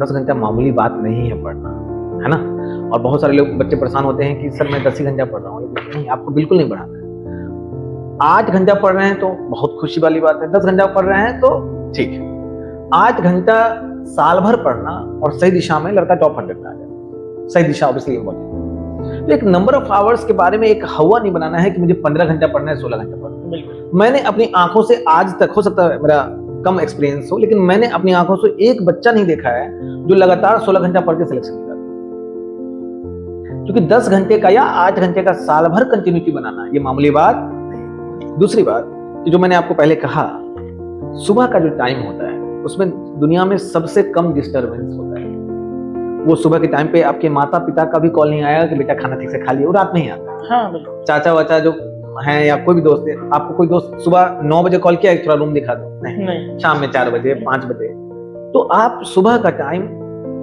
10 घंटा मामूली बात नहीं है पढ़ना, है ना। और बहुत सारे लोग बच्चे परेशान होते हैं कि सर मैं 10 ही घंटा पढ़ रहा हूँ, लेकिन नहीं, आपको बिल्कुल नहीं पढ़ाना है। 8 घंटा पढ़ रहे हैं तो बहुत खुशी वाली बात है, 10 घंटा पढ़ रहे हैं तो ठीक है। 8 घंटा साल भर पढ़ना और सही दिशा में, लड़का टॉप 100 में आ जाए। सही दिशा ऑब्वियसली इम्पोर्टेंट। तो एक नंबर ऑफ आवर्स के बारे में एक हवा नहीं बनाना है कि मुझे 15 घंटा पढ़ना है, 16 घंटा पढ़ना है। मैंने अपनी आंखों से आज तक, हो सकता है मेरा कम एक्सपीरियंस हो, लेकिन मैंने अपनी आंखों से एक बच्चा नहीं देखा है जो लगातार 16 घंटा पढ़ के सिलेक्शन किया, क्योंकि 10 घंटे का या 8 घंटे का साल भर कंटिन्यूटी बनाना ये मामूली बात नहीं। दूसरी बात कि जो मैंने आपको पहले कहा, सुबह का जो टाइम होता है उसमें दुनिया में सबसे कम डिस्टर्बेंस होता है। वो सुबह के टाइम पे आपके माता पिता का भी कॉल नहीं आएगा कि बेटा खाना ठीक से खा लिया, वो रात में ही आता है। हाँ, बिल्कुल। चाचा वाचा जो हैं या कोई भी दोस्त है, आपको कोई दोस्त सुबह 9 बजे कॉल किया थोड़ा रूम दिखा दो, नहीं, शाम में 4 बजे 5 बजे। तो आप सुबह का टाइम,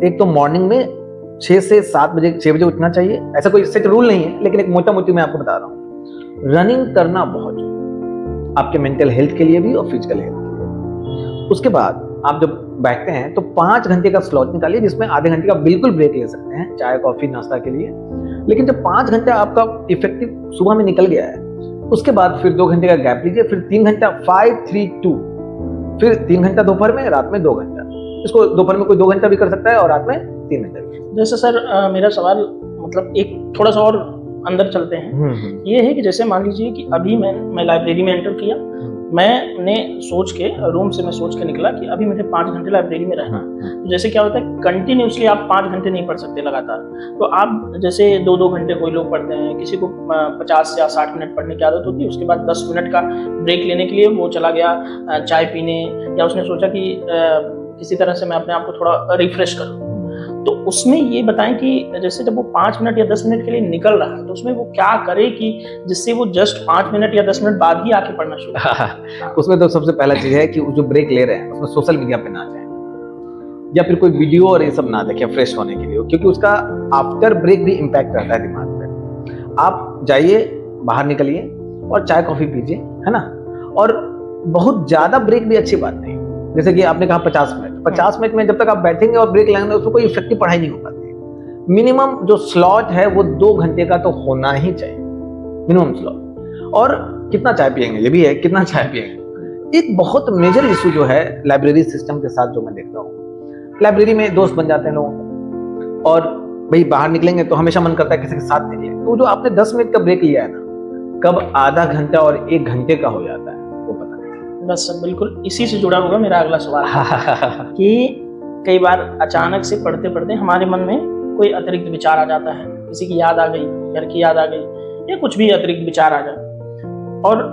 एक तो मॉर्निंग में 6 से 7 बजे 6 बजे उठना चाहिए। ऐसा कोई सेट रूल नहीं है, लेकिन एक मोटा मोटी मैं आपको बता रहा हूँ। रनिंग करना बहुत जरूरी, आपके मेंटल हेल्थ के लिए भी और फिजिकल हेल्थ के लिए। उसके बाद आप जब बैठते हैं तो 5 घंटे का स्लॉट निकालिए, जिसमें आधे घंटे का बिल्कुल ब्रेक ले सकते हैं, चाय कॉफी नाश्ता के लिए। लेकिन जब 5 घंटा आपका इफेक्टिव सुबह में निकल गया है, उसके बाद फिर 2 घंटे का गैप लीजिए, फिर 3 घंटा 5, 3, 2, फिर 3 घंटा दोपहर में, रात में 2 घंटा। इसको दोपहर में कोई 2 घंटा भी कर सकता है और रात में 3 घंटा भी। जैसे सर मेरा सवाल मतलब एक थोड़ा सा और अंदर चलते हैं, ये है कि जैसे मान लीजिए कि अभी मैं लाइब्रेरी में एंटर किया, मैंने सोच के रूम से मैं सोच के निकला कि अभी मुझे 5 घंटे लाइब्रेरी में रहना। तो जैसे क्या होता है, कंटिन्यूसली आप 5 घंटे नहीं पढ़ सकते लगातार, तो आप जैसे 2-2 घंटे कोई लोग पढ़ते हैं, किसी को 50 या 60 मिनट पढ़ने की आदत होती है, उसके बाद 10 मिनट का ब्रेक लेने के लिए वो चला गया चाय पीने, या उसने सोचा कि किसी तरह से मैं अपने आप को थोड़ा रिफ्रेश करूँ। तो उसमें ये बताएं कि जैसे जब वो 5 मिनट या 10 मिनट के लिए निकल रहा है तो उसमें वो क्या करे कि जिससे वो जस्ट 5 मिनट या 10 मिनट बाद ही आके पढ़ना शुरू करे? उसमें तो सबसे पहला चीज है कि जो ब्रेक ले रहे हैं उसमें सोशल मीडिया पे ना जाए या फिर कोई वीडियो और ये सब ना देखें फ्रेश होने के लिए, क्योंकि उसका आफ्टर ब्रेक भी इम्पैक्ट रहता है दिमाग पे। आप जाइए, बाहर निकलिए और चाय कॉफी पीजिए, है ना। और बहुत ज्यादा ब्रेक भी अच्छी बात नहीं, जैसे कि आपने कहा 50 मिनट में जब तक आप बैठेंगे और ब्रेक लेंगे उसमें कोई इफेक्टिव पढ़ाई नहीं हो पाती। मिनिमम जो स्लॉट है वो 2 घंटे का तो होना ही चाहिए, मिनिमम स्लॉट। और कितना चाय पिएंगे, ये भी है, कितना चाय पिएंगे। एक बहुत मेजर इशू जो है लाइब्रेरी सिस्टम के साथ जो मैं देखता हूँ, लाइब्रेरी में दोस्त बन जाते हैं लोगों को, और भाई बाहर निकलेंगे तो हमेशा मन करता है किसी के साथ निकले। तो जो आपने 10 मिनट का ब्रेक लिया है ना, कब आधा घंटा और 1 घंटे का हो जाता है वो पता नहीं। बस सर, बिल्कुल इसी से जुड़ा हुआ मेरा अगला सवाल कि कई बार अचानक से पढ़ते पढ़ते हमारे मन में कोई अतिरिक्त विचार आ जाता है, किसी की याद आ गई, घर की याद आ गई, या कुछ भी अतिरिक्त विचार आ जाए, और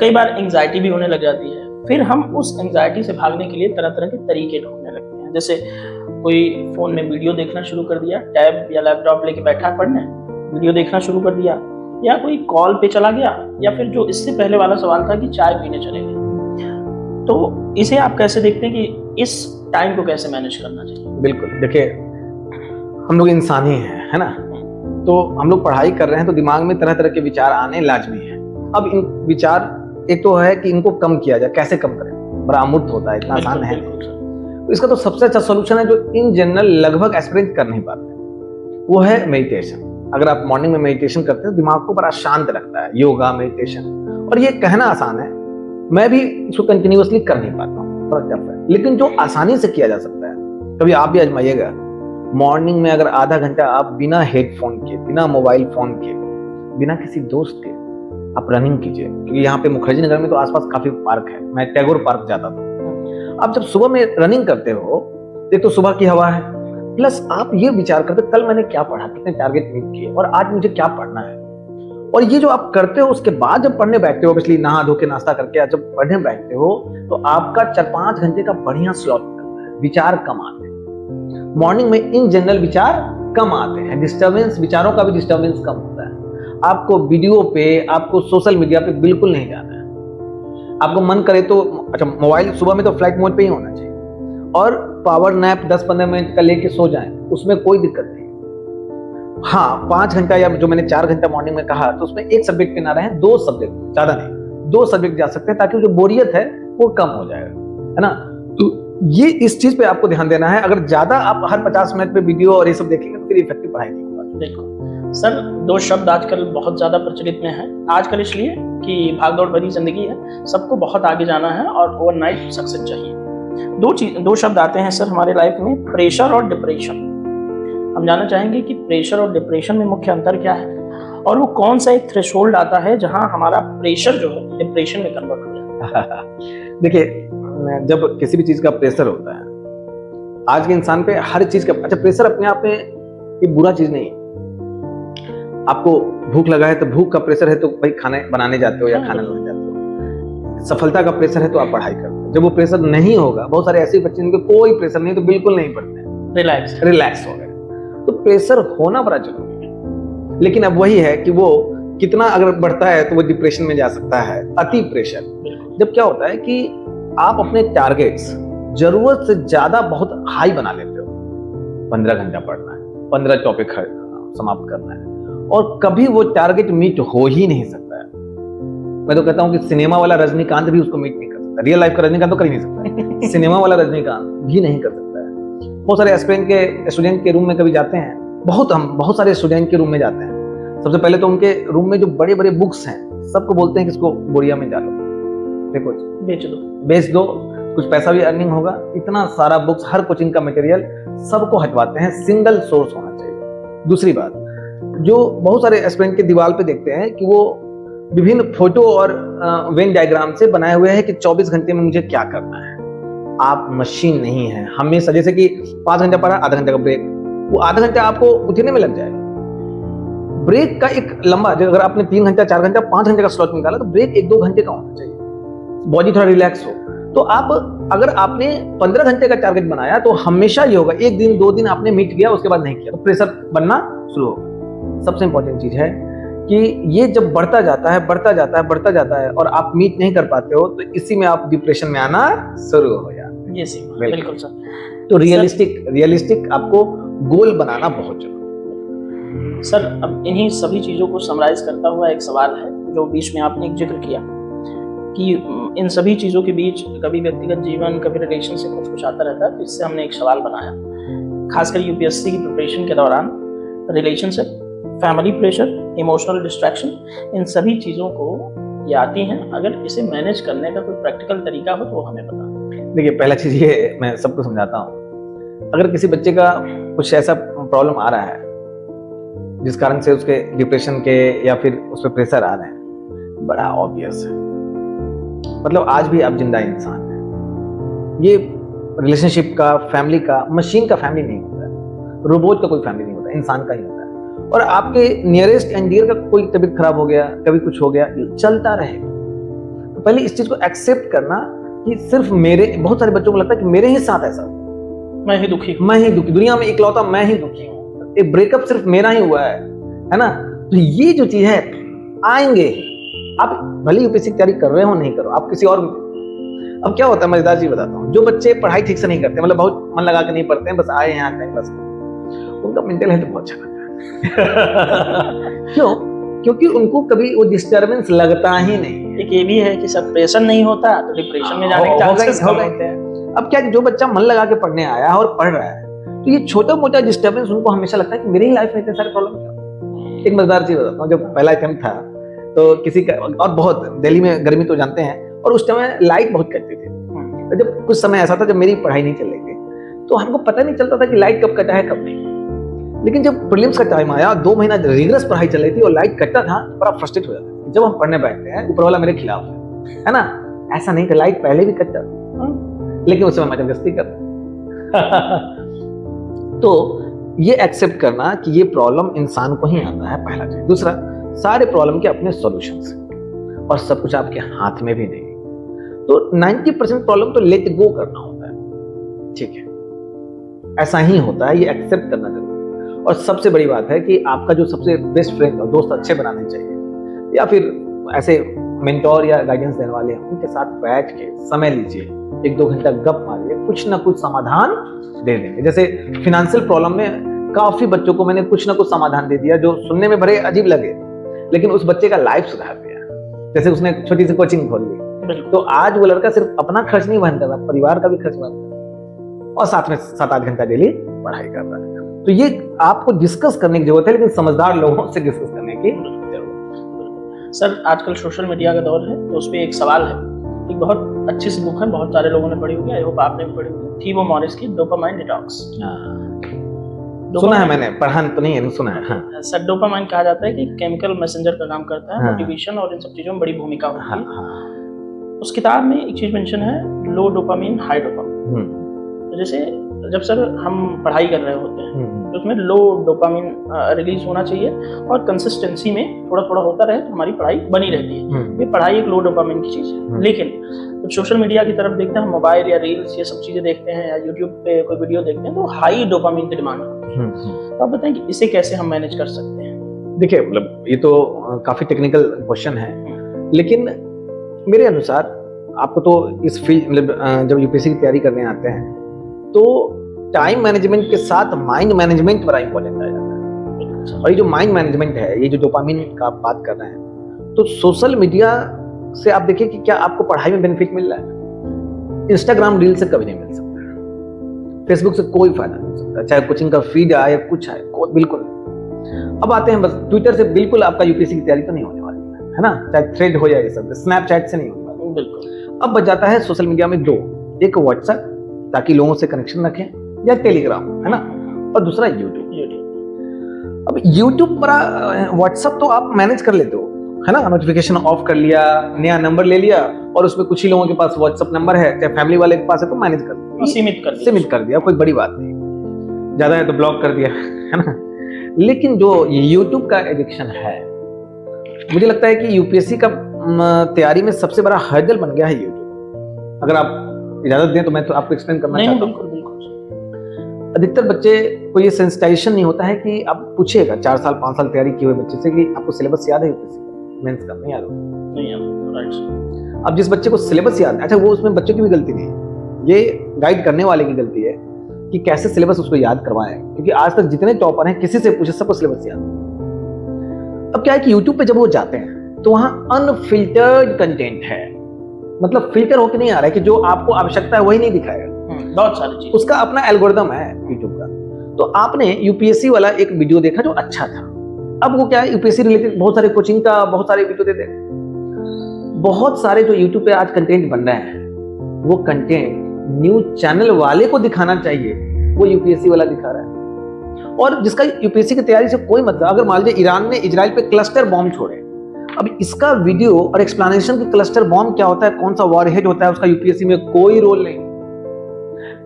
कई बार एंग्जाइटी भी होने लग जाती है। फिर हम उस एंग्जाइटी से भागने के लिए तरह तरह के तरीके ढूंढने लगते हैं। जैसे कोई फोन में वीडियो देखना शुरू कर दिया, टैब या लैपटॉप लेके बैठा पढ़ने, वीडियो देखना शुरू कर दिया, या कोई कॉल पे चला गया, या फिर जो इससे पहले वाला सवाल था कि चाय पीने चले गए। तो इसे आप कैसे देखते हैं कि इस टाइम को कैसे मैनेज करना चाहिए? बिल्कुल, देखिए हम लोग इंसान ही हैं, है ना। तो हम लोग पढ़ाई कर रहे हैं तो दिमाग में तरह तरह के विचार आने लाजमी है। अब इन विचार, एक तो है कि इनको कम किया जाए, कैसे कम करें, बड़ा अमूर्त होता है, इतना आसान है। तो इसका तो सबसे अच्छा सोल्यूशन है जो इन जनरल लगभग एस्पिरेंट कर नहीं पाते, वो है मेडिटेशन। अगर आप मॉर्निंग में मेडिटेशन करते हैं तो दिमाग को बड़ा शांत रखता है, योगा मेडिटेशन। और ये कहना आसान है, मैं भी इसको कंटिन्यूअसली कर नहीं पाता हूँ, थोड़ा टफ है, लेकिन जो आसानी से किया जा सकता है, कभी आप भी आजमाइएगा। मॉर्निंग में अगर आधा घंटा आप बिना हेडफोन के, बिना मोबाइल फोन के, बिना किसी दोस्त के आप रनिंग कीजिए। क्योंकि यहाँ पे मुखर्जी नगर में तो आसपास काफी पार्क है, मैं टैगोर पार्क जाता था। आप जब सुबह में रनिंग करते हो, एक तो सुबह की हवा है, प्लस आप ये विचार करते कल मैंने क्या पढ़ा, कितने टारगेट मीट किए, और आज मुझे क्या पढ़ना है। और ये जो आप करते हो उसके बाद जब पढ़ने बैठते हो, पिछली नहा धो के नाश्ता करके जब पढ़ने बैठते हो, तो आपका 4-5 घंटे का बढ़िया स्लॉट निकलता है, विचार कम आते हैं। मॉर्निंग में इन जनरल विचार कम आते हैं, डिस्टर्बेंस, विचारों का भी डिस्टर्बेंस कम होता है। आपको वीडियो पे, आपको सोशल मीडिया पे बिल्कुल नहीं जाना है। आपको मन करे तो, अच्छा मोबाइल सुबह में तो फ्लाइट मोड पे ही होना चाहिए, और पावर नैप 10-15 मिनट का लेके सो जाएं, उसमें कोई दिक्कत नहीं। हाँ, 5 घंटा या जो मैंने 4 घंटा मॉर्निंग में कहा, तो उसमें एक सब्जेक्ट पे ना रहे, 2 सब्जेक्ट, ज्यादा नहीं, 2 सब्जेक्ट जा सकते हैं, ताकि जो बोरियत है वो कम हो जाएगा, है ना। तो ये इस चीज पे आपको ध्यान देना है। अगर ज्यादा आप हर 50 मिनट पे वीडियो और ये सब देखेंगे तो फिर इफेक्टिव पढ़ाई नहीं होगा। बिल्कुल सर, 2 शब्द आजकल बहुत ज्यादा प्रचलित में है, आजकल इसलिए कि भागदौड़ भरी जिंदगी है, सबको बहुत आगे जाना है और ओवरनाइट सक्सेस चाहिए। 2 शब्द आते हैं सर हमारे लाइफ में, प्रेशर और डिप्रेशन। हम जानना चाहेंगे कि प्रेशर और डिप्रेशन में मुख्य अंतर क्या है, और वो कौन सा एक थ्रेशोल्ड आता है जहां हमारा प्रेशर जो है डिप्रेशन में कन्वर्ट हो जाता है? देखिए, जब किसी भी चीज का प्रेशर होता है, आज के इंसान पे हर चीज का, अच्छा प्रेशर अपने आप में ये बुरा चीज नहीं है। आपको भूख लगा है तो भूख का प्रेशर है तो भाई खाना बनाने जाते हो या खाना बनाने जाते हो। सफलता का प्रेशर है तो आप पढ़ाई करते हो। जब वो प्रेशर नहीं होगा, बहुत सारे ऐसे बच्चे जिनके कोई प्रेशर नहीं तो बिल्कुल नहीं पढ़ते हैं, रिलैक्स हो गए। तो प्रेशर होना बड़ा जरूरी है, लेकिन अब वही है कि वो कितना अगर बढ़ता है तो वो डिप्रेशन में जा सकता है, अति प्रेशर। जब क्या होता है कि आप अपने टारगेट्स जरूरत से ज्यादा बहुत हाई बना लेते हो, 15 घंटा पढ़ना है, 15 टॉपिक समाप्त करना है, और कभी वो टारगेट मीट हो ही नहीं सकता है। मैं तो कहता हूं कि सिनेमा वाला रजनीकांत भी उसको मीट नहीं कर सकता, रियल लाइफ का रजनीकांत तो कर ही नहीं सकता, सिनेमा वाला रजनीकांत भी नहीं कर सकता है। बहुत सारे स्टूडेंट के रूम में कभी जाते हैं, हम बहुत सारे स्टूडेंट के रूम में जाते हैं, सबसे पहले तो उनके रूम में जो बड़े बड़े बुक्स हैं सबको बोलते हैं कि इसको बोरिया में डालो, देखो बेच दो, कुछ पैसा भी अर्निंग होगा। इतना सारा बुक्स, हर कोचिंग का मटेरियल सबको हटवाते हैं, सिंगल सोर्स होना चाहिए। दूसरी बात, जो बहुत सारे एस्पिरेंट के दीवार पे देखते हैं कि वो विभिन्न फोटो और वेन डायग्राम से बनाए हुए हैं कि 24 घंटे में मुझे क्या करना है। आप मशीन नहीं है, हमेशा जैसे कि 5 घंटा पढ़ा, आधा घंटे का ब्रेक, वो आधा घंटा आपको उठने में लग जाएगा। ब्रेक का एक लंबा, अगर आपने 3 घंटा, 4 घंटा, 5 घंटे का स्लॉट निकाला तो ब्रेक 1-2 घंटे का होना चाहिए, बॉडी थोड़ा रिलैक्स हो। तो आप अगर आपने 15 घंटे का टारगेट बनाया तो हमेशा ये होगा, एक दिन 2 दिन आपने मीट किया उसके बाद नहीं किया तो प्रेशर बनना शुरू होगा। सबसे इंपॉर्टेंट चीज है कि ये जब बढ़ता जाता है बढ़ता जाता है बढ़ता जाता है और आप मीट नहीं कर पाते हो तो इसी में आप डिप्रेशन में आना शुरू हो जाते हैं। ये सही, बिल्कुल सर। तो रियलिस्टिक आपको गोल बनाना बहुत जरूरी है। सर अब इन्हीं सभी चीजों को समराइज करता हुआ एक सवाल है जो बीच में आपने एक जिक्र किया कि इन सभी चीजों के बीच कभी व्यक्तिगत जीवन कभी रिलेशनशिप कुछ कुछ आता रहता है, तो इससे हमने एक सवाल बनाया खासकर यूपीएससी की प्रिपरेशन के दौरान relationship, family pressure, emotional distraction, इन सभी चीजों को ये आती हैं। अगर इसे मैनेज करने का कोई प्रैक्टिकल तरीका हो तो वो हमें बताओ। देखिए पहला चीज ये मैं सबको समझाता हूँ, अगर किसी बच्चे का कुछ ऐसा प्रॉब्लम आ रहा है जिस कारण से उसके डिप्रेशन के या फिर उस पर प्रेशर आ रहे हैं, बड़ा ऑब्वियस है। मतलब आज भी आप जिंदा इंसान हैं। ये रिलेशनशिप का, फैमिली का, मशीन का फैमिली नहीं होता है, रोबोट का कोई फैमिली नहीं होता, इंसान का ही होता है। और आपके नियरेस्ट एंड डियर का कोई तबीयत खराब हो गया, कभी कुछ हो गया, ये चलता रहेगा। तो पहले इस चीज को एक्सेप्ट करना कि सिर्फ मेरे, बहुत सारे बच्चों को लगता है कि मेरे ही साथ ऐसा, मैं ही दुखी, दुनिया में इकलौता मैं ही दुखी हूँ, एक ब्रेकअप सिर्फ मेरा ही हुआ है ना। तो ये जो चीज है आएंगे, आप भले यूपीएससी की तैयारी कर रहे हो नहीं करो, आप किसी और। अब क्या होता है मजेदार चीज बताता हूँ, जो बच्चे पढ़ाई ठीक से नहीं करते, मतलब बहुत मन लगा के नहीं पढ़ते हैं, बस आए यहाँ टाइम बस, उनका मेंटल हेल्थ बहुत अच्छा रहता है। क्यों? क्योंकि उनको कभी वो डिस्टर्बेंस लगता ही नहीं। एक ये भी है कि सब प्रेशर नहीं होता तो डिप्रेशन में जाने के चांसेस कम होते हैं। अब क्या, जो बच्चा मन लगा के पढ़ने आया है और पढ़ रहा है, तो ये छोटा मोटा डिस्टर्बेंस उनको हमेशा लगता है कि मेरी ही लाइफ में इतने सारे प्रॉब्लम क्यों। एक मजेदार चीज बताता हूँ, जब पहला अटेम्प्ट था तो किसी का, और बहुत दिल्ली में गर्मी तो जानते हैं, और उस टाइम लाइट बहुत कटती थी। तो जब कुछ समय ऐसा था जब मेरी पढ़ाई नहीं चल रही थी, तो हमको पता नहीं चलता था कि लाइट कब कटा है कब नहीं। लेकिन जब प्रीलिम्स का टाइम आया, 2 महीना रिगरस पढ़ाई चल रही थी और लाइट कटता था, बड़ा फ्रस्ट्रेट हो जाता था। जब हम पढ़ने बैठते हैं, ऊपर वाला मेरे खिलाफ है ना, ऐसा नहीं था, लाइट पहले भी कटता था, लेकिन उस समय मैं जबरदस्ती करता। तो ये एक्सेप्ट करना कि ये प्रॉब्लम इंसान को ही आता है, पहला चीज। दूसरा, सारे प्रॉब्लम के अपने सॉल्यूशंस हैं और सब कुछ आपके हाथ में भी नहीं। तो 90% प्रॉब्लम तो लेट गो करना होता है, ठीक है, ऐसा ही होता है, ये एक्सेप्ट करना जरूरी है। और सबसे बड़ी बात है कि आपका जो सबसे बेस्ट फ्रेंड और दोस्त अच्छे बनाने चाहिए, या फिर ऐसे मेंटोर या गाइडेंस देने वाले, उनके साथ बैठ के समय लीजिए, 1-2 घंटा गप मारिए, कुछ ना कुछ समाधान दे देंगे। जैसे फिनेंशियल प्रॉब्लम में काफी बच्चों को मैंने कुछ ना कुछ समाधान दे दिया, जो सुनने में बड़े अजीब लगे, लेकिन उस बच्चे का लाइफ सुधार दिया। जैसे उसने छोटी सी कोचिंग खोल ली, तो आज वो लड़का सिर्फ अपना खर्च नहीं वहन कर रहा, परिवार का भी खर्च वहन कर रहा, और साथ में 7-8 घंटा डेली पढ़ाई कर रहा है। तो ये आपको डिस्कस करने की जरूरत है, लेकिन समझदार लोगों से डिस्कस करने की जरूरत है। सर आजकल सोशल मीडिया का दौर है, तो उसमें एक सवाल है, एक बहुत अच्छी सी बुक है, बहुत सारे लोगों ने पढ़ी होगी, आई होप आपने भी पढ़ी होगी, थीमो मॉरिस की डोपामाइन डिटॉक्स। सुना है मैंने, पढ़ा तो नहीं है, सुना है। हाँ। सर डोपामाइन कहा जाता है कि केमिकल मैसेंजर का काम करता है, मोटिवेशन और इन सब चीजों में बड़ी भूमिका होती है। उस किताब में एक चीज मेंशन है, लो डोपामाइन हाई डोपामाइन। तो जैसे जब सर हम पढ़ाई कर रहे होते हैं तो उसमें लो डोपामाइन रिलीज होना चाहिए और कंसिस्टेंसी में थोड़ा थोड़ा होता रहे तो हमारी पढ़ाई बनी रहती है। ये पढ़ाई एक लो डोपामाइन की चीज है। लेकिन जब सोशल मीडिया की तरफ देखते हैं, मोबाइल या रील्स ये सब चीजें देखते हैं, या यूट्यूब पे कोई वीडियो देखते हैं, तो हाई डोपामाइन की डिमांड होती है। तो आप बताएं कि इसे कैसे हम मैनेज कर सकते हैं? देखिए, मतलब ये तो काफी टेक्निकल क्वेश्चन है, लेकिन मेरे अनुसार आपको तो इस फील्ड, मतलब जब यूपीएससी की तैयारी करने आते हैं तो टाइम मैनेजमेंट के साथ माइंड मैनेजमेंट बड़ा इंपॉर्टेंट आ जाता है। और ये जो माइंड मैनेजमेंट है, ये जो डोपामिन का आप बात कर रहे हैं, तो सोशल मीडिया से आप देखिए कि क्या आपको पढ़ाई में बेनिफिट मिल रहा है। इंस्टाग्राम रील से कभी नहीं मिल सकता, फेसबुक से कोई फायदा नहीं हो सकता, चाहे कोचिंग का फीड आए कुछ आए, बिल्कुल नहीं। अब आते हैं बस ट्विटर से, बिल्कुल आपका यूपीएससी की तैयारी तो नहीं होने वाली है ना, चाहे थ्रेड हो जाए, सब स्नैपचैट से नहीं होने वाली। बिल्कुल। अब बच जाता है सोशल मीडिया में 2, एक व्हाट्सएप ताकि लोगों से कनेक्शन रखें, या टेलीग्राम, है ना, और दूसरा यूट्यूब। अब यूट्यूब पर व्हाट्सएप तो आप मैनेज कर लेते हो, है ना, नोटिफिकेशन ऑफ कर लिया, नया नंबर ले लिया, और उसमें कुछ ही लोगों के पास व्हाट्सएप नंबर है, चाहे फैमिली वाले के पास है तो मैनेज कर लिया, सीमित कर दिया, कोई बड़ी बात नहीं, ज्यादा है तो ब्लॉक कर दिया, है ना। लेकिन जो यूट्यूब का एडिक्शन है, मुझे लगता है कि यूपीएससी का तैयारी में सबसे बड़ा हर्डल बन गया है यूट्यूब। अगर आप इजाजत दें तो मैं तो आपको एक्सप्लेन करना नहीं चाहता हूँ। बिल्कुल बिल्कुल अधिकतर बच्चे को ये सेंसिटाइजेशन नहीं होता है कि आप पूछिएगा 4 साल 5 साल तैयारी किए हुए बच्चे से कि आपको सिलेबस याद है यूपीएससी का, मेंस का नहीं याद होता। नहीं यार, राइट। अब जिस बच्चे को सिलेबस याद है, अच्छा वो उसमें बच्चों की भी गलती नहीं है, ये गाइड करने वाले की गलती है कि कैसे सिलेबस उसको याद करवाएं, क्योंकि आज तक जितने टॉपर हैं किसी से पूछे सबको सिलेबस याद है। अब क्या है कि यूट्यूब पे जब वो जाते हैं तो वहां अनफिल्टर्ड कंटेंट है, मतलब फिल्टर होकर नहीं आ रहा है कि जो आपको आवश्यकता है वही नहीं दिखाएगा, बहुत सारी चीज उसका अपना एल्गोरिदम है यूट्यूब का। तो आपने यूपीएससी वाला एक वीडियो देखा जो अच्छा था, अब वो क्या है यूपीएससी रिलेटेड बहुत सारे कोचिंग का बहुत सारे वीडियो देते हैं। बहुत सारे जो यूट्यूब पे आज कंटेंट बन रहे हैं वो कंटेंट न्यूज चैनल वाले को दिखाना चाहिए, वो यूपीएससी वाला दिखा रहा है। और जिसका यूपीएससी की तैयारी से कोई मतलब, अगर मान लीजिए ईरान ने इजराइल पे क्लस्टर बॉम्ब छोड़े, अब इसका वीडियो और एक्सप्लेनेशन की क्लस्टर बॉम्ब क्या होता है, कौन सा वॉरहेड होता है, उसका यूपीएससी में कोई रोल नहीं।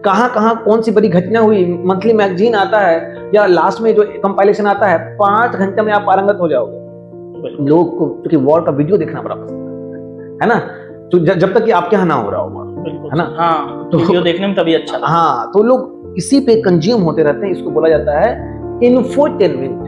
कहां कहां कौन सी बड़ी घटना हुई, मंथली मैगजीन आता है या लास्ट में जो कंपाइलेशन आता है, 5 घंटे में आप पारंगत हो जाओगे। लोग को क्योंकि वॉर का वीडियो देखना बड़ा पसंद है ना, तो जब तक कि आपके यहाँ ना हो रहा होगा, है ना। हाँ, तो वीडियो देखने में तभी अच्छा लगता है। हाँ, तो लोग इसी पे कंज्यूम होते रहते हैं, इसको बोला जाता है इन्फोटेनमेंट।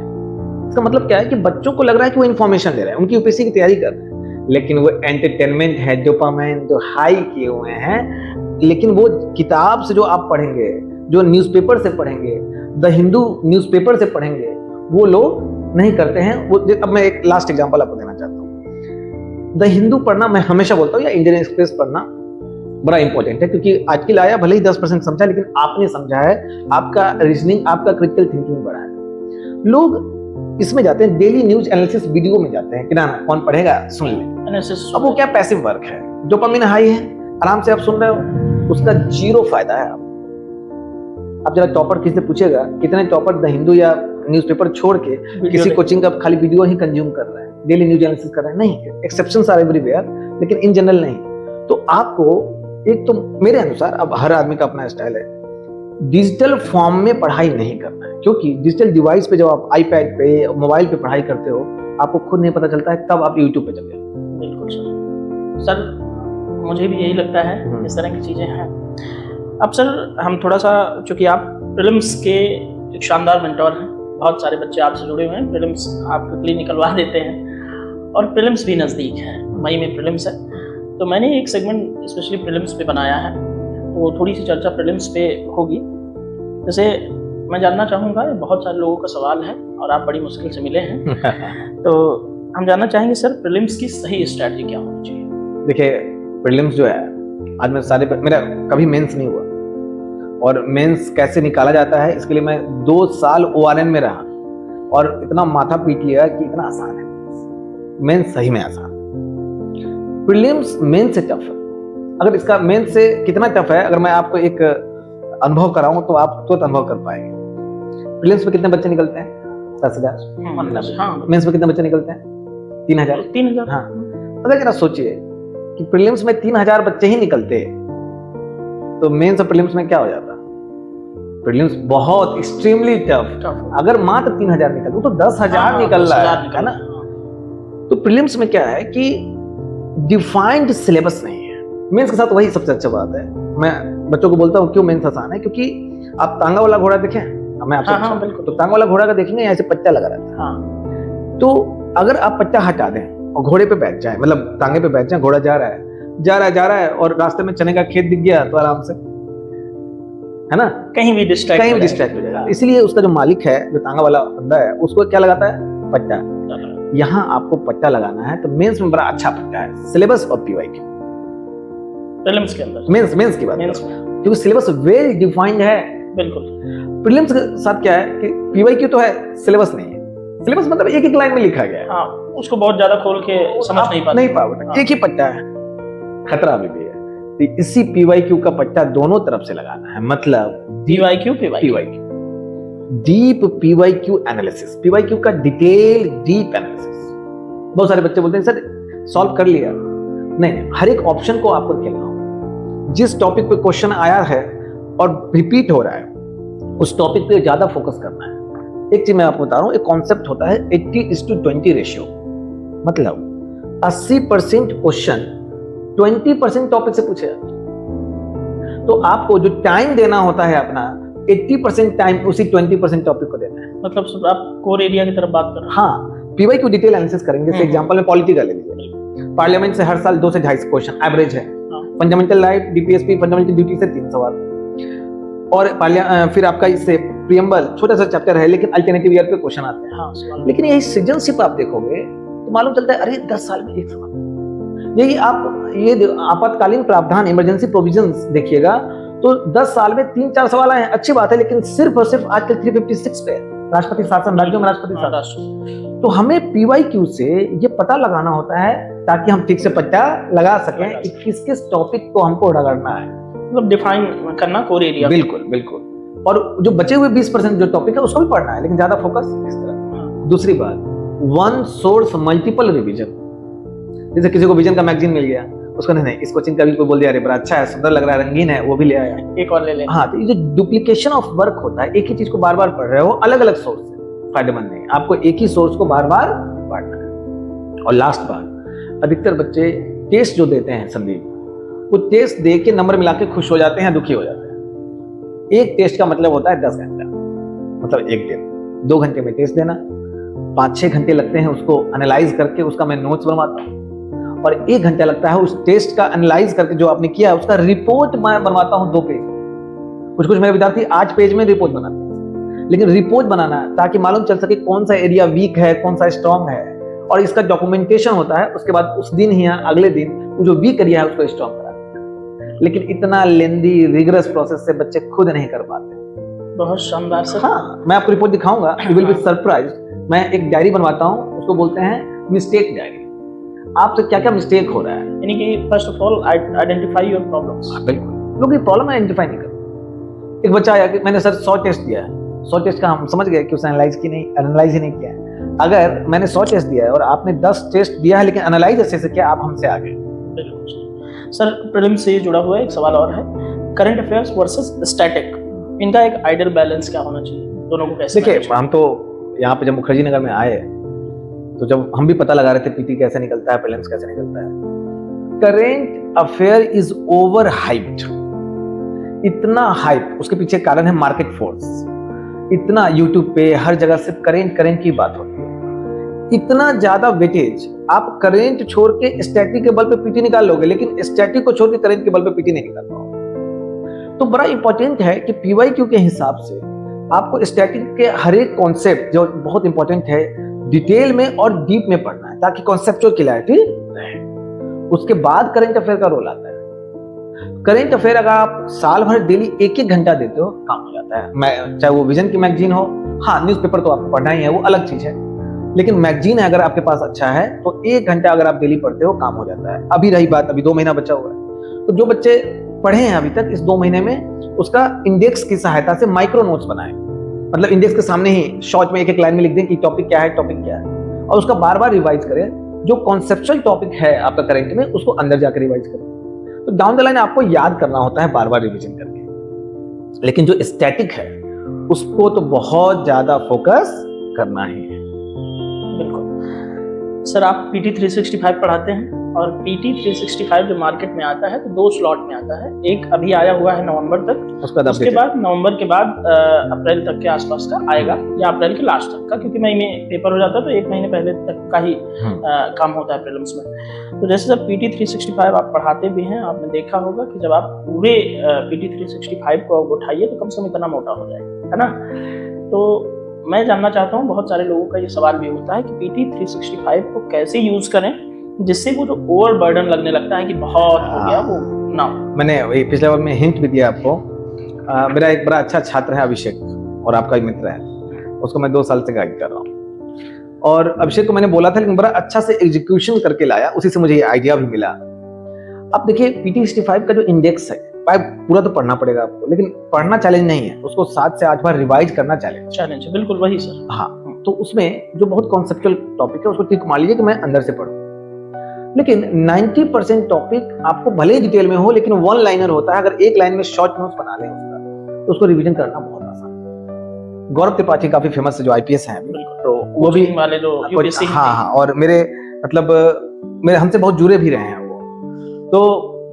इसका मतलब क्या है कि बच्चों को लग रहा है कि वो इन्फॉर्मेशन ले रहे हैं, उनकी यूपीएससी की तैयारी कर रहे हैं, लेकिन वो एंटरटेनमेंट है, डोपामाइन जो हाई किए हुए हैं। लेकिन वो किताब से जो आप पढ़ेंगे, जो न्यूज़पेपर से पढ़ेंगे, द हिंदू न्यूज़पेपर से पढ़ेंगे, वो लोग नहीं करते हैं। वो अब मैं एक लास्ट एग्जांपल आपको देना चाहता हूँ। द हिंदू पढ़ना मैं हमेशा बोलता हूँ, या इंडियन एक्सप्रेस पढ़ना बड़ा इंपॉर्टेंट है, क्योंकि आज की लाया भले ही 10% समझा, लेकिन आपने समझा है, आपका रीजनिंग, आपका क्रिटिकल थिंकिंग बढ़ा है। लोग इसमें जाते हैं, डेली न्यूज एनालिसिस वीडियो में जाते हैं कि ना कौन पढ़ेगा सुन ले। अब वो क्या पैसिव वर्क है, डोपामिन हाई है, आराम से आप सुन रहे हो, उसका जीरो फायदा है। आप जरा टॉपर किसी से पूछेगा, कितने टॉपर द हिंदू या न्यूज़पेपर छोड़ के किसी कोचिंग का खाली वीडियो ही कंज्यूम कर रहे हैं, डेली न्यूज एनालिसिस कर रहे हैं? नहीं, एक्सेप्शंस आर एवरीवेयर, लेकिन इन जनरल नहीं। तो आपको एक तो मेरे अनुसार, अब हर आदमी का अपना स्टाइल है, डिजिटल फॉर्म में पढ़ाई नहीं करना है, क्योंकि डिजिटल डिवाइस पे जब आप आईपैड पे, मोबाइल पे पढ़ाई करते हो, आपको खुद नहीं पता चलता है कब आप यूट्यूब पे चले। बिल्कुल सर, मुझे भी यही लगता है, इस तरह की चीजें हैं। अब सर हम थोड़ा सा, चूंकि आप प्रीलिम्स के एक शानदार मेंटोर हैं, बहुत सारे बच्चे आपसे जुड़े हुए हैं, प्रीलिम्स आप क्विकली निकलवा देते हैं, और प्रीलिम्स भी नज़दीक है, मई में प्रीलिम्स है, तो मैंने एक सेगमेंट स्पेशली प्रीलिम्स पे बनाया है, तो थोड़ी सी चर्चा प्रीलिम्स पे होगी। जैसे मैं जानना चाहूँगा, बहुत सारे लोगों का सवाल है और आप बड़ी मुश्किल से मिले हैं तो हम जानना चाहेंगे सर, प्रीलिम्स की सही स्ट्रैटेजी क्या होनी चाहिए? देखिए, प्रीलिम्स जो है, आज मैं मेरा कभी मेंस नहीं हुआ, और मेंस कैसे निकाला जाता है इसके लिए मैं 2 साल ORN में रहा और इतना माथा पीट लिया कि इतना आसान है मेंस, सही में आसान। प्रीलिम्स मेंस से टफ है। अगर इसका मेंस से कितना टफ है, अगर मैं आपको एक अनुभव कराऊं तो आप तुरंत अनुभव कर पाएंगे। प्रीलिम्स में कितने बच्चे निकलते हैं? 10,000। हाँ। मेंस में कितने बच्चे निकलते हैं? 3,000। 3,000। हाँ, अगर जरा सोचिए कि प्रीलिम्स में 3,000 बच्चे ही निकलते तो मेंस और प्रीलिम्स में क्या हो जाता? प्रीलिम्स बहुत एक्सट्रीमली टफ। अगर मात्र 3,000 निकलते तो 10,000 निकल रहा है ना। तो प्रीलिम्स में क्या है कि डिफाइंड सिलेबस नहीं है। मेंस के साथ वही सबसे अच्छा बात है। मैं बच्चों को बोलता हूँ क्यों मेंस आसान है, क्योंकि आप तांगा वाला घोड़ा देखें, मैं आपसे बिल्कुल, तो तांगा वाला घोड़ा का देखेंगे ऐसे पट्टा लगा रहता है। तो अगर आप पट्टा हटा दें और घोड़े पे बैठ जाए, मतलब तांगे पे बैठ जाए, घोड़ा जा रहा है और रास्ते में चने का खेत दिख गया तो आराम से, है ना, कहीं भी डिस्ट्रैक्ट हो जाएगा। इसलिए उसका जो मालिक है, जो तांगा वाला बंदा है, उसको क्या लगाता है? पट्टा। यहाँ आपको पट्टा लगाना है, तो मेंस में बड़ा अच्छा पट्टा है, सिलेबस और पीवाईक्यू। प्रीलिम्स के अंदर मेंस की बात, क्योंकि सिलेबस वेल डिफाइंड है। बिल्कुल। प्रीलिम्स के साथ क्या है कि पीवाईक्यू तो है, सिलेबस नहीं है। सिलेबस मतलब एक लाइन में लिखा गया है। हाँ, उसको बहुत ज्यादा खोल के समझ नहीं पाओगे। हाँ। एक ही पट्टा है, खतरा भी है। तो इसी पीवाईक्यू का पट्टा दोनों तरफ से लगाना है, मतलब PYQ deep PYQ analysis, PYQ का डिटेल डीप एनालिसिस। बहुत सारे बच्चे बोलते हैं सर सॉल्व कर लिया, नहीं, हर एक ऑप्शन को आपको खेलना होगा। जिस टॉपिक पे क्वेश्चन आया है और रिपीट हो रहा है, उस टॉपिक पे ज्यादा फोकस करना है। एक चीज मैं आपको बता रहा हूँ, एक कॉन्सेप्ट होता है 80:20 रेशियो, मतलब 80% क्वेश्चन 20% टॉपिक से पूछे जाते हैं। तो आपको जो टाइम देना होता है अपना 80% टाइम उसी 20% टॉपिक को देना है। मतलब सर आप कोर एरिया की तरफ बात कर रहे हैं। हाँ, पीवाई को डिटेल एनालिसिस करेंगे। जैसे एग्जांपल में पॉलिटी का ले लीजिए, पार्लियामेंट से हर साल 2 से 2.5 क्वेश्चन एवरेज है। Fundamental right, DPSP, fundamental duty से 3 सवाल। और फिर आपका इससे प्रीएम्बल छोटा सा चैप्टर है, लेकिन अल्टरनेटिव ईयर पे क्वेश्चन आते हैं। हाँ, लेकिन यही सिटीजनशिप आप देखोगे तो मालूम चलता है, अरे 10 साल में 1 सवाल। यही आप ये आपातकालीन प्रावधान, इमरजेंसी प्रोविजंस देखिएगा तो 10 साल में 3-4 सवाल आए हैं, अच्छी बात है, लेकिन सिर्फ और सिर्फ आजकल 356 पे राष्ट्रपति शासन, राज्यों में राष्ट्रपति शासन। तो हमें पीवाईक्यू से ये पता लगाना होता है ताकि हम ठीक से पता लगा सकें कि किस किस टॉपिक को हमको रगड़ना है, मतलब डिफाइन करना कोर एरिया। बिल्कुल बिल्कुल। और जो बचे हुए 20% जो टॉपिक है उसको भी पढ़ना है, लेकिन ज्यादा फोकस इस तरह। दूसरी बात, वन सोर्स मल्टीपल रिवीजन। जैसे किसी को विजन का मैगजीन मिल गया, उसको नहीं इस कोचिंग का भी कोई बोल दिया, अरे बड़ा अच्छा है, सुंदर लग रहा है, रंगीन है, वो भी ले आया, एक और ले ले। हाँ, तो ये जो डुप्लीकेशन ऑफ वर्क होता है, एक ही चीज को बार बार पढ़ रहे हो, अलग अलग सोर्स से फायदेमंद नहीं। आपको एक ही सोर्स को बार बार पढ़ना है। और लास्ट बात, अधिकतर बच्चे टेस्ट जो देते हैं संदीप, वो टेस्ट दे के नंबर मिला के खुश हो जाते हैं, दुखी हो जाते हैं। एक टेस्ट का मतलब होता है 10 घंटा, मतलब एक दिन 2 घंटे में टेस्ट देना, 5-6 घंटे लगते हैं उसको एनालाइज करके उसका मैं नोट्स बनवाता हूँ, और 1 घंटा लगता है उस टेस्ट का एनालाइज करके जो आपने किया उसका रिपोर्ट मैं बनवाता हूँ 2 पेज। कुछ मेरे विद्यार्थी 8 पेज में रिपोर्ट बनाते हैं, लेकिन रिपोर्ट बनाना है ताकि मालूम चल सके कौन सा एरिया वीक है, कौन सा स्ट्रांग है, और इसका डॉक्यूमेंटेशन होता है। उसके बाद उस दिन ही अगले दिन वो जो वीक एरिया है उसको स्ट्रांग कराते हैं। लेकिन इतना लेंदी रिगरस प्रोसेस से बच्चे खुद नहीं कर पाते। बहुत शानदार सर। हाँ, मैं आपको रिपोर्ट दिखाऊंगा, यू विल बी सरप्राइज्ड। मैं एक डायरी बनवाता हूँ, उसको बोलते हैं मिस्टेक डायरी। आपसे क्या क्या मिस्टेक हो रहा है, यानी कि first of all identify your problems. बिल्कुल, लोग ये प्रॉब्लम आइडेंटिफाई नहीं करते। एक बच्चा आया कि मैंने सर 100 टेस्ट दिया है, 100 टेस्ट का हम समझ गए कि उसने एनालाइज ही नहीं किया है। अगर मैंने 100 टेस्ट दिया है और आपने 10 टेस्ट दिया है लेकिन एनालाइज अच्छे से किया, आप हमसे आगे। बिल्कुल सर। प्रीलिम से जुड़ा हुआ एक सवाल और है, करंट अफेयर्स वर्सेस स्टैटिक, इनका एक आइडियल बैलेंस क्या होना चाहिए, दोनों को कैसे? देखिए, हम तो यहाँ पे जब मुखर्जी नगर में आए तो जब हम भी पता लगा रहे थे पीटी कैसे निकलता है, प्रीलिम्स कैसे निकलता है, current affair is over hyped. इतना हाइप, उसके पीछे कारण है मार्केट फोर्स। इतना यूट्यूब पे हर जगह सिर्फ करेंट की बात होती है, इतना ज्यादा वेटेज। आप करेंट छोड़ के स्टैटिक के बल पे पीटी निकाल लोगे, लेकिन स्टैटिक को छोड़ के करेंट के बल पे पीटी नहीं निकाल पाओगे। तो बड़ा इंपॉर्टेंट है कि पीवाईक्यू के हिसाब से आपको स्टैटिक के हर एक कॉन्सेप्ट जो बहुत इंपॉर्टेंट है डिटेल में और डीप में पढ़ना है, ताकि कॉन्सेप्चुअल क्लैरिटी रहे। उसके बाद करंट अफेयर का रोल आता है। करंट अफेयर अगर आप साल भर डेली 1-1 घंटा देते हो, काम हो जाता है। चाहे वो विजन की मैगजीन हो, हाँ न्यूज़पेपर तो आपको पढ़ना ही है, वो अलग चीज है, लेकिन मैगजीन है अगर आपके पास अच्छा है तो 1 घंटा अगर आप डेली पढ़ते हो, काम हो जाता है। अभी रही बात, अभी 2 महीना बचा हुआ है, तो जो बच्चे पढ़े हैं अभी तक इस 2 महीने में, उसका इंडेक्स की सहायता से माइक्रो नोट्स बनाए। मतलब इंडेक्स के सामने ही शॉर्ट में 1-1 लाइन में लिख दें कि टॉपिक क्या है, और उसका बार बार रिवाइज करें। जो कॉन्सेप्चुअल टॉपिक है आपका करंट में, उसको अंदर जाकर रिवाइज करें। तो डाउन द लाइन आपको याद करना होता है बार बार रिवीजन करके। लेकिन जो स्टैटिक है उसको तो बहुत ज्यादा फोकस करना ही है। बिल्कुल सर। आप पीटी 365 पढ़ाते हैं, और पीटी 365 जो मार्केट में आता है तो 2 स्लॉट में आता है। एक अभी आया हुआ है नवंबर तक, उसके बाद नवंबर के बाद अप्रैल तक के आसपास का आएगा, या अप्रैल के लास्ट तक का, क्योंकि मई में पेपर हो जाता है तो 1 महीने पहले तक का ही काम होता है प्रीलिम्स में। तो जैसे जब पीटी 365 आप पढ़ाते भी हैं, आपने देखा होगा कि जब आप पूरे पीटी 365 को उठाइए तो कम से कम इतना मोटा हो जाएगा, है ना। तो मैं जानना चाहता हूँ, बहुत सारे लोगों का ये सवाल भी होता है कि पीटी 365 को कैसे यूज करें जिससे वो जो ओवर बर्डन लगने लगता है कि बहुत हो गया, वो ना। मैंने पिछले बार में हिंट भी दिया आपको। मेरा एक बड़ा अच्छा छात्र है अभिषेक, और आपका एक मित्र है, उसको मैं 2 साल से गाइड कर रहा हूँ। और अभिषेक को मैंने बोला था, लेकिन बड़ा अच्छा से एग्जीक्यूशन करके लाया, उसी से मुझे ये आइडिया भी मिला। अब देखिए, पीटी 65 का जो इंडेक्स है, पूरा तो पढ़ना पड़ेगा आपको, लेकिन पढ़ना चैलेंज नहीं है, उसको 7 से 8 बार रिवाइज करना चैलेंज है। बिल्कुल वही सर। हाँ, तो उसमें जो बहुत कॉन्सेप्चुअल टॉपिक है उसको टिक मान लीजिए कि मैं अंदर से पढ़ूं। लेकिन 90% टॉपिक आपको भले ही डिटेल में हो, लेकिन 1 लाइनर होता है। अगर 1 लाइन में शॉर्ट नोट्स बना लें उसका, तो उसको रिवीजन करना बहुत आसान है। गौरव त्रिपाठी काफी फेमस है जो आईपीएस हैं, तो वो भी वाले जो यूपीएससी, हाँ, और मेरे मतलब मेरे हमसे बहुत जुड़े भी रहे हैं वो, तो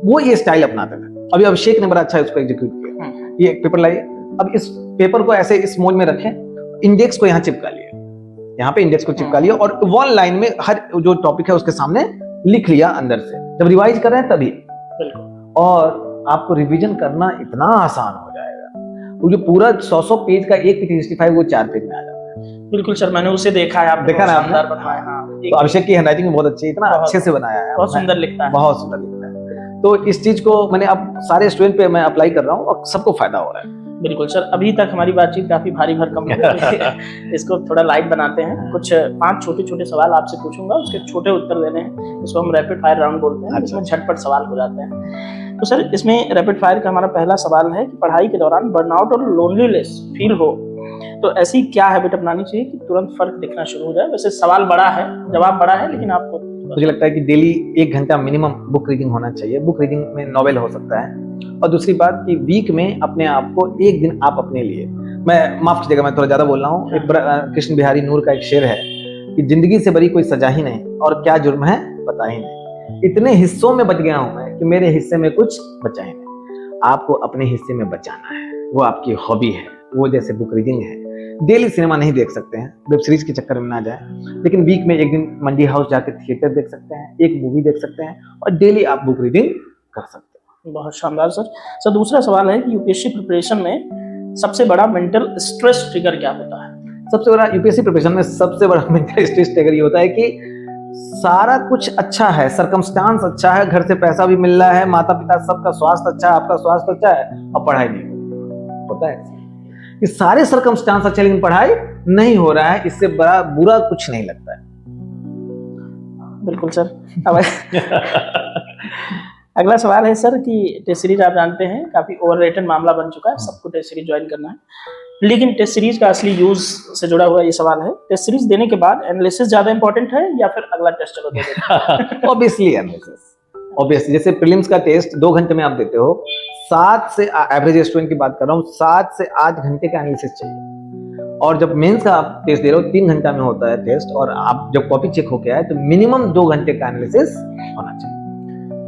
वो ये स्टाइल अपनाते थे। अभी अभिषेक ने बड़ा अच्छा इसको एग्जीक्यूट किया। ये एक पेपर लाइए, अब इस पेपर को ऐसे इस मोड में रखें, इंडेक्स को यहाँ चिपका लिया, यहाँ पे इंडेक्स को चिपका लिया और वन लाइन में हर जो टॉपिक है उसके सामने लिख लिया अंदर से, जब रिवाइज कर रहे हैं तभी। और आपको रिवीजन करना इतना आसान हो जाएगा, वो जो पूरा 100 पेज का एक पेज हिस्ट्री फाइल वो 4 पेज में आ जाता है। बिल्कुल सर, मैंने उसे देखा है, आप देखा ना आपने? बनाया। हाँ, तो अभिषेक की हैंडराइटिंग बहुत अच्छी है, इतना अच्छे से बनाया है, बहुत सुंदर लिखता है, बहुत सुंदर लिखता है। तो इस चीज को मैंने अब सारे स्टूडेंट पे मैं अप्लाई कर रहा हूँ और सबको फायदा हो रहा है। बिल्कुल सर, अभी तक हमारी बातचीत काफी भारी भरकम हो गई है। इसको थोड़ा लाइट बनाते हैं। कुछ 5 छोटे-छोटे सवाल आपसे पूछूंगा, उसके छोटे उत्तर देने हैं। इसको हम रैपिड फायर राउंड बोलते हैं, इसमें झटपट सवाल हो जाते हैं। तो सर, इसमें रैपिड फायर का हमारा पहला सवाल है कि पढ़ाई के दौरान बर्नआउट और लोनलीनेस फील हो तो ऐसी क्या हैबिट अपनानी चाहिए कि तुरंत फर्क दिखना शुरू हो जाए? वैसे सवाल बड़ा है, जवाब बड़ा है, लेकिन आपको मुझे लगता है कि डेली 1 घंटा मिनिमम बुक रीडिंग होना चाहिए। बुक रीडिंग में नॉवेल हो सकता है। और दूसरी बात कि वीक में अपने आप को 1 दिन आप अपने लिए, मैं माफ कीजिएगा मैं थोड़ा ज्यादा बोल रहा हूँ, एक कृष्ण बिहारी नूर का एक शेर है कि जिंदगी से बड़ी कोई सजा ही नहीं और क्या जुर्म है पता ही नहीं, इतने हिस्सों में बच गया हूं मैं कि मेरे हिस्से में कुछ बचा ही नहीं। आपको अपने हिस्से में बचाना है, वो आपकी हॉबी है, वो जैसे बुक रीडिंग है। डेली सिनेमा नहीं देख सकते हैं, वेब सीरीज के चक्कर में ना जाए, लेकिन वीक में 1 दिन मंडी हाउस जाकर थिएटर देख सकते हैं, एक मूवी देख सकते हैं और डेली आप बुक रीडिंग कर सकते हैं। बहुत शानदार सर। सर, दूसरा सवाल है कि यूपीएससी प्रिपरेशन में सबसे बड़ा मेंटल स्ट्रेस ट्रिगर क्या होता है? सबसे बड़ा यूपीएससी प्रिपरेशन में सबसे बड़ा मेंटल स्ट्रेस ट्रिगर ये होता है कि सारा कुछ अच्छा है, सर्कमस्टांस अच्छा है, घर से पैसा भी मिल रहा है, माता पिता सबका स्वास्थ्य अच्छा है, आपका स्वास्थ्य अच्छा है और पढ़ाई नहीं होता है। ये सारे सर्कमस्टांस अच्छे लेकिन पढ़ाई नहीं हो रहा है, इससे बड़ा बुरा कुछ नहीं लगता है। बिल्कुल सर। अब अगला सवाल है सर कि टेस्ट सीरीज आप जानते हैं काफी ओवररेटेड मामला बन चुका है, सबको टेस्ट सीरीज ज्वाइन करना है, लेकिन टेस्ट सीरीज का असली यूज से जुड़ा हुआ ये सवाल है, टेस्ट सीरीज देने के बाद एनालिसिस ज्यादा इंपॉर्टेंट है या फिर अगला टेस्ट चलो दे देते? Obviously analysis, obviously. जैसे प्रीलिम्स का टेस्ट 2 घंटे में आप देते हो, 7 से एवरेज स्टूडेंट की बात कर रहा हूँ, 7 से 8 घंटे का एनालिसिस चाहिए। और जब मेंस का आप टेस्ट दे रहे हो 3 घंटा में होता है टेस्ट, और आप जब कॉपी चेक होके आए तो मिनिमम 2 घंटे का एनालिसिस होना चाहिए।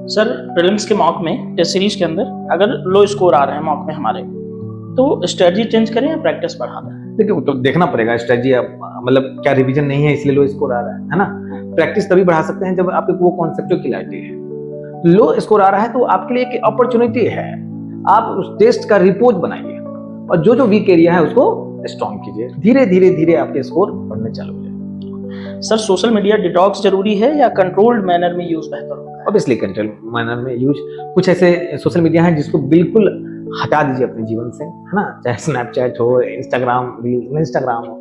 सर, प्रीलिम्स के मॉक में टेस्ट सीरीज के अंदर अगर लो स्कोर आ रहे हैं मॉक में हमारे, तो स्ट्रेटजी चेंज करें या प्रैक्टिस बढ़ा दें? देखिए, तो देखना पड़ेगा स्ट्रेटजी, मतलब क्या रिवीजन नहीं है इसलिए लो स्कोर आ रहा है ना। प्रैक्टिस तभी बढ़ा सकते हैं जब आपको वो कॉन्सेप्चुअल क्लैरिटी है। लो स्कोर आ रहा है तो आपके लिए एक अपॉर्चुनिटी है, आप उस टेस्ट का रिपोर्ट बनाइए और जो जो वीक एरिया है उसको स्ट्रॉन्ग कीजिए, धीरे धीरे धीरे आपके स्कोर बढ़ने चालू हो जाए। सर, सोशल मीडिया डिटॉक्स जरूरी है या कंट्रोल्ड मैनर में यूज बेहतर होता है? ऑब्वियसली कंट्रोल मैनर में यूज। कुछ ऐसे सोशल मीडिया है जिसको बिल्कुल हटा दीजिए अपने जीवन से, है ना, चाहे स्नैपचैट हो, इंस्टाग्राम हो,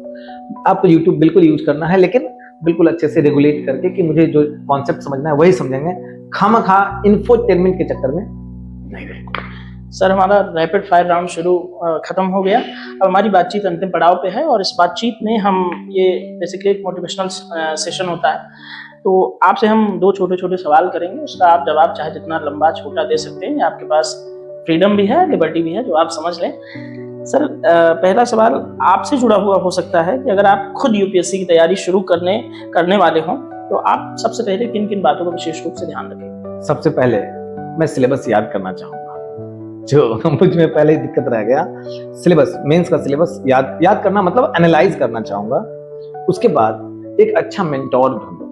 आपको यूट्यूब बिल्कुल यूज करना है, लेकिन बिल्कुल अच्छे से रेगुलेट करके कि मुझे जो कॉन्सेप्ट समझना है वही समझेंगे, खामखा इन्फोटेनमेंट के चक्कर में नहीं रहेंगे। सर, हमारा रैपिड फायर राउंड खत्म हो गया। अब हमारी बातचीत अंतिम पड़ाव पे है और इस बातचीत में हम ये बेसिकली एक मोटिवेशनल सेशन होता है, तो आपसे हम 2 छोटे छोटे सवाल करेंगे, उसका आप जवाब चाहे जितना लंबा छोटा दे सकते हैं, आपके पास फ्रीडम भी है, लिबर्टी भी है, जो आप समझ लें। सर, पहला सवाल आपसे जुड़ा हुआ हो सकता है कि अगर आप खुद यूपीएससी की तैयारी शुरू करने वाले हों तो आप सबसे पहले किन किन बातों का विशेष रूप से ध्यान रखेंगे? सबसे पहले मैं सिलेबस याद करना चाहूंगा, जो मुझ में पहले ही दिक्कत रह गया। सिलेबस, मेंस का सिलेबस याद करना मतलब एनालाइज करना चाहूंगा। उसके बाद एक अच्छा मेंटोर ढूंढो,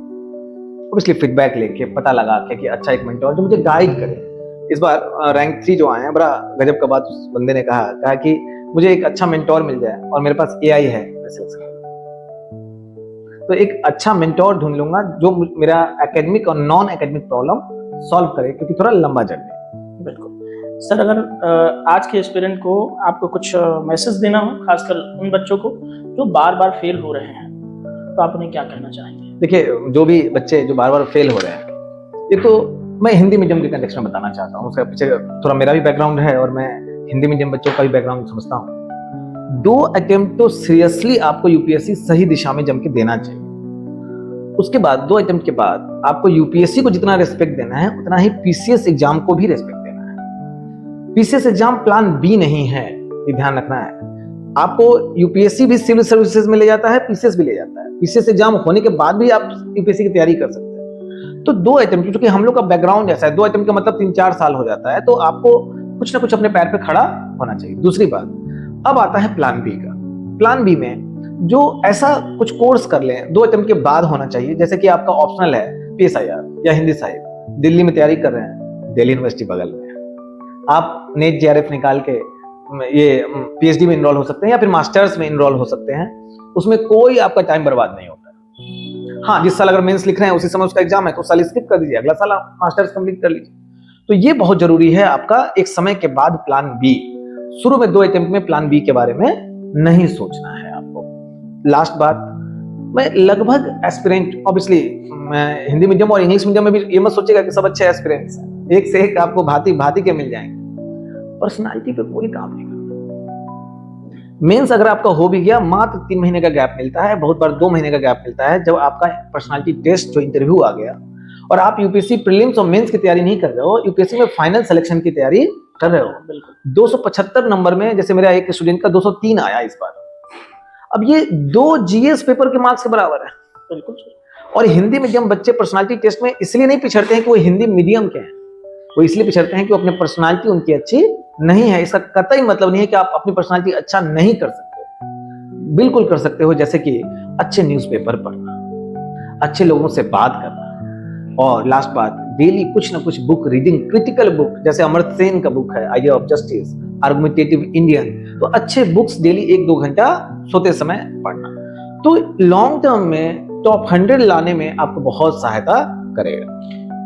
ऑब्वियसली फीडबैक लेके पता लगा के कि अच्छा एक मेंटोर जो मुझे गाइड करे। इस बार रैंक 3 जो आए हैं, बड़ा गजब का बात उस बंदे ने कहा कि मुझे एक अच्छा मेंटोर मिल जाए और मेरे पास एआई है, तो एक अच्छा मेंटोर ढूंढ लूंगा जो मेरा एकेडमिक और नॉन एकेडमिक प्रॉब्लम सॉल्व करे, क्योंकि थोड़ा लंबा जर्नी। बिल्कुल। सर, अगर आज के एस्पिरेंट को आपको कुछ मैसेज देना हो, खासकर उन बच्चों को जो बार बार फेल हो रहे हैं, तो आप उन्हें क्या कहना चाहेंगे? देखिए, जो भी बच्चे जो बार बार फेल हो रहे हैं, ये तो मैं हिंदी मीडियम के कंटेक्स्ट में बताना चाहता हूँ, उसका पीछे थोड़ा मेरा भी बैकग्राउंड है और मैं हिंदी मीडियम बच्चों का भी बैकग्राउंड समझता हूँ। 2 अटेम्प्ट तो सीरियसली आपको यूपीएससी सही दिशा में जम के देना चाहिए। उसके बाद 2 अटेम्प्ट के बाद आपको यूपीएससी को जितना रिस्पेक्ट देना है उतना ही पीसीएस एग्जाम को भी रिस्पेक्ट देना है। पीसीएस एग्जाम प्लान बी नहीं है, ये ध्यान रखना है। आपको यूपीएससी भी सिविल सर्विसेज में ले जाता है, पीसीएस भी ले जाता है। पीसीएस एग्जाम होने के बाद भी आप यूपीएससी की तैयारी कर सकते हैं। तो 2 अटेम्प्ट, क्योंकि हम लोग का बैकग्राउंड ऐसा है, 2 अटेम्प्ट का मतलब 3-4 साल हो जाता है, तो आपको कुछ ना कुछ अपने पैर पे खड़ा होना चाहिए। दूसरी बात, अब आता है प्लान बी का। प्लान बी में जो ऐसा कुछ कोर्स कर लें 2 अटेम्प्ट के बाद होना चाहिए, जैसे कि आपका ऑप्शनल है PSIR या हिंदी साहिब, दिल्ली में तैयारी कर रहे हैं, दिल्ली यूनिवर्सिटी बगल में है, आप नेट JRF निकाल के ये PhD में इनरोल हो सकते हैं या फिर मास्टर्स में इनरोल हो सकते हैं। उसमें कोई आपका टाइम बर्बाद नहीं होता। हाँ, जिस साल अगर मेंस लिख रहे हैं उसी समय उसका एग्जाम है तो उस साल स्किप कर दीजिए, अगला साल आप मास्टर्स कंप्लीट कर लीजिए। तो ये बहुत जरूरी है आपका एक समय के बाद प्लान बी। शुरू में 2 अटेम्प्ट में प्लान बी के बारे में नहीं सोचना है आपको। लास्ट बात, मैं लगभग एस्पिरेंट, ऑब्वियसली मैं हिंदी मीडियम और इंग्लिश मीडियम में भी ये मत सोचेगा कि सब अच्छे एस्पिरेंट्स हैं, एक से एक आपको भांति भांति के मिल जाएंगे। पर्सनालिटी पे कोई काम नहीं करता। मेंस अगर आपका हो भी गया, मात्र 3 महीने का गैप मिलता है, बहुत बार 2 महीने का गैप मिलता है, जब आपका पर्सनालिटी टेस्ट जो इंटरव्यू आ गया और आप यूपीएससी प्रीलिम्स और मेंस की तैयारी नहीं कर रहे हो, यूपीएससी में फाइनल सिलेक्शन की तैयारी कर रहे हो। 275 नंबर में, जैसे मेरा एक स्टूडेंट का 203 आया इस बार। अब ये 2 GS पेपर के मार्क्स के बराबर है। बिल्कुल। और हिंदी मीडियम बच्चे पर्सनालिटी टेस्ट में इसलिए नहीं पिछड़ते हैं कि वो हिंदी मीडियम के हैं, वो इसलिए पिछड़ते हैं कि वो अपने पर्सनालिटी उनकी अच्छी नहीं है। इसका कतई मतलब नहीं है कि आप अपनी पर्सनालिटी अच्छा नहीं कर सकते, बिल्कुल कर सकते हो। जैसे कि अच्छे न्यूज़पेपर पढ़ना, अच्छे लोगों से बात करना, और लास्ट बात, डेली कुछ ना कुछ बुक रीडिंग, क्रिटिकल बुक, जैसे अमर्त्य सेन का बुक है idea of justice, argumentative Indian, तो अच्छे बुक्स डेली 1-2 घंटा सोते समय पढ़ना, तो लॉन्ग टर्म में टॉप 100 लाने में आपको बहुत सहायता करेगा।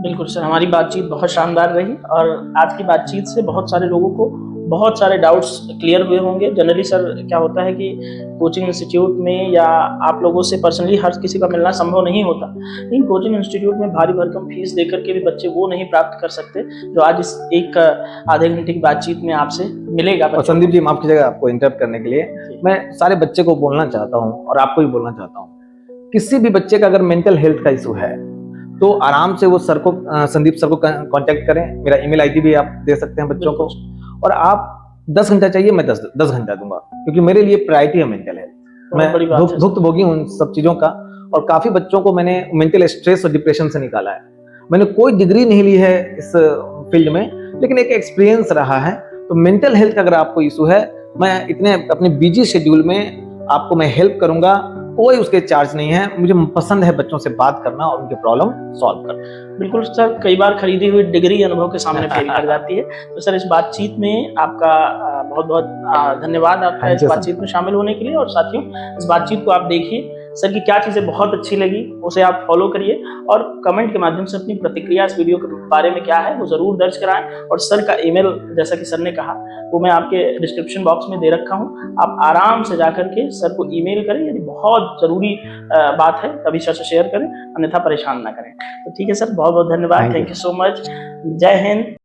बिल्कुल सर, हमारी बातचीत बहुत शानदार रही और आज की बातचीत से बहुत सारे लोगों को बहुत सारे डाउट्स क्लियर हुए होंगे। जनरली सर क्या होता है कि कोचिंग इंस्टीट्यूट में या आप लोगों से पर्सनली हर किसी का मिलना संभव नहीं होता, लेकिन कोचिंग इंस्टीट्यूट में भारी भरकम फीस देकर के भी बच्चे वो नहीं प्राप्त कर सकते जो आज इस एक आधे घंटे की बातचीत में आपसे मिलेगा। और संदीप जी, माफ कीजिएगा आपको इंटरप्ट करने के लिए, मैं सारे बच्चे को बोलना चाहता हूँ और आपको भी बोलना चाहता हूँ, किसी भी बच्चे का अगर मेंटल हेल्थ का इशू है तो आराम से वो सर को, संदीप सर को कांटेक्ट करें। मेरा ईमेल आईडी भी आप दे सकते हैं बच्चों को, और आप 10 घंटा चाहिए मैं 10 घंटा दूंगा, क्योंकि मेरे लिए प्रायोरिटी है मेंटल हेल्थ। मैं भुक्तभोगी हूं उन सब चीजों का, और काफी बच्चों को मैंने मेंटल स्ट्रेस और डिप्रेशन से निकाला है। मैंने कोई डिग्री नहीं ली है इस फील्ड में, लेकिन एक एक्सपीरियंस रहा है। तो मेंटल हेल्थ का अगर आपको इशू है, मैं इतने अपने बिजी शेड्यूल में आपको मैं हेल्प करूंगा, कोई उसके चार्ज नहीं है। मुझे पसंद है बच्चों से बात करना और उनके प्रॉब्लम सॉल्व करना। बिल्कुल सर, कई बार खरीदी हुई डिग्री अनुभव के सामने फेल कर जाती है। तो सर, इस बातचीत में आपका बहुत बहुत धन्यवाद आपका इस बातचीत में शामिल होने के लिए। और साथियों, इस बातचीत को आप देखिए, सर की क्या चीज़ें बहुत अच्छी लगी उसे आप फॉलो करिए, और कमेंट के माध्यम से अपनी प्रतिक्रिया इस वीडियो के बारे में क्या है वो ज़रूर दर्ज कराएं। और सर का ईमेल, जैसा कि सर ने कहा, वो मैं आपके डिस्क्रिप्शन बॉक्स में दे रखा हूँ। आप आराम से जाकर के सर को ईमेल करें, यदि बहुत ज़रूरी बात है तभी सर से शेयर करें, अन्यथा परेशान ना करें। तो ठीक है सर, बहुत बहुत धन्यवाद, थैंक यू सो मच। जय हिंद।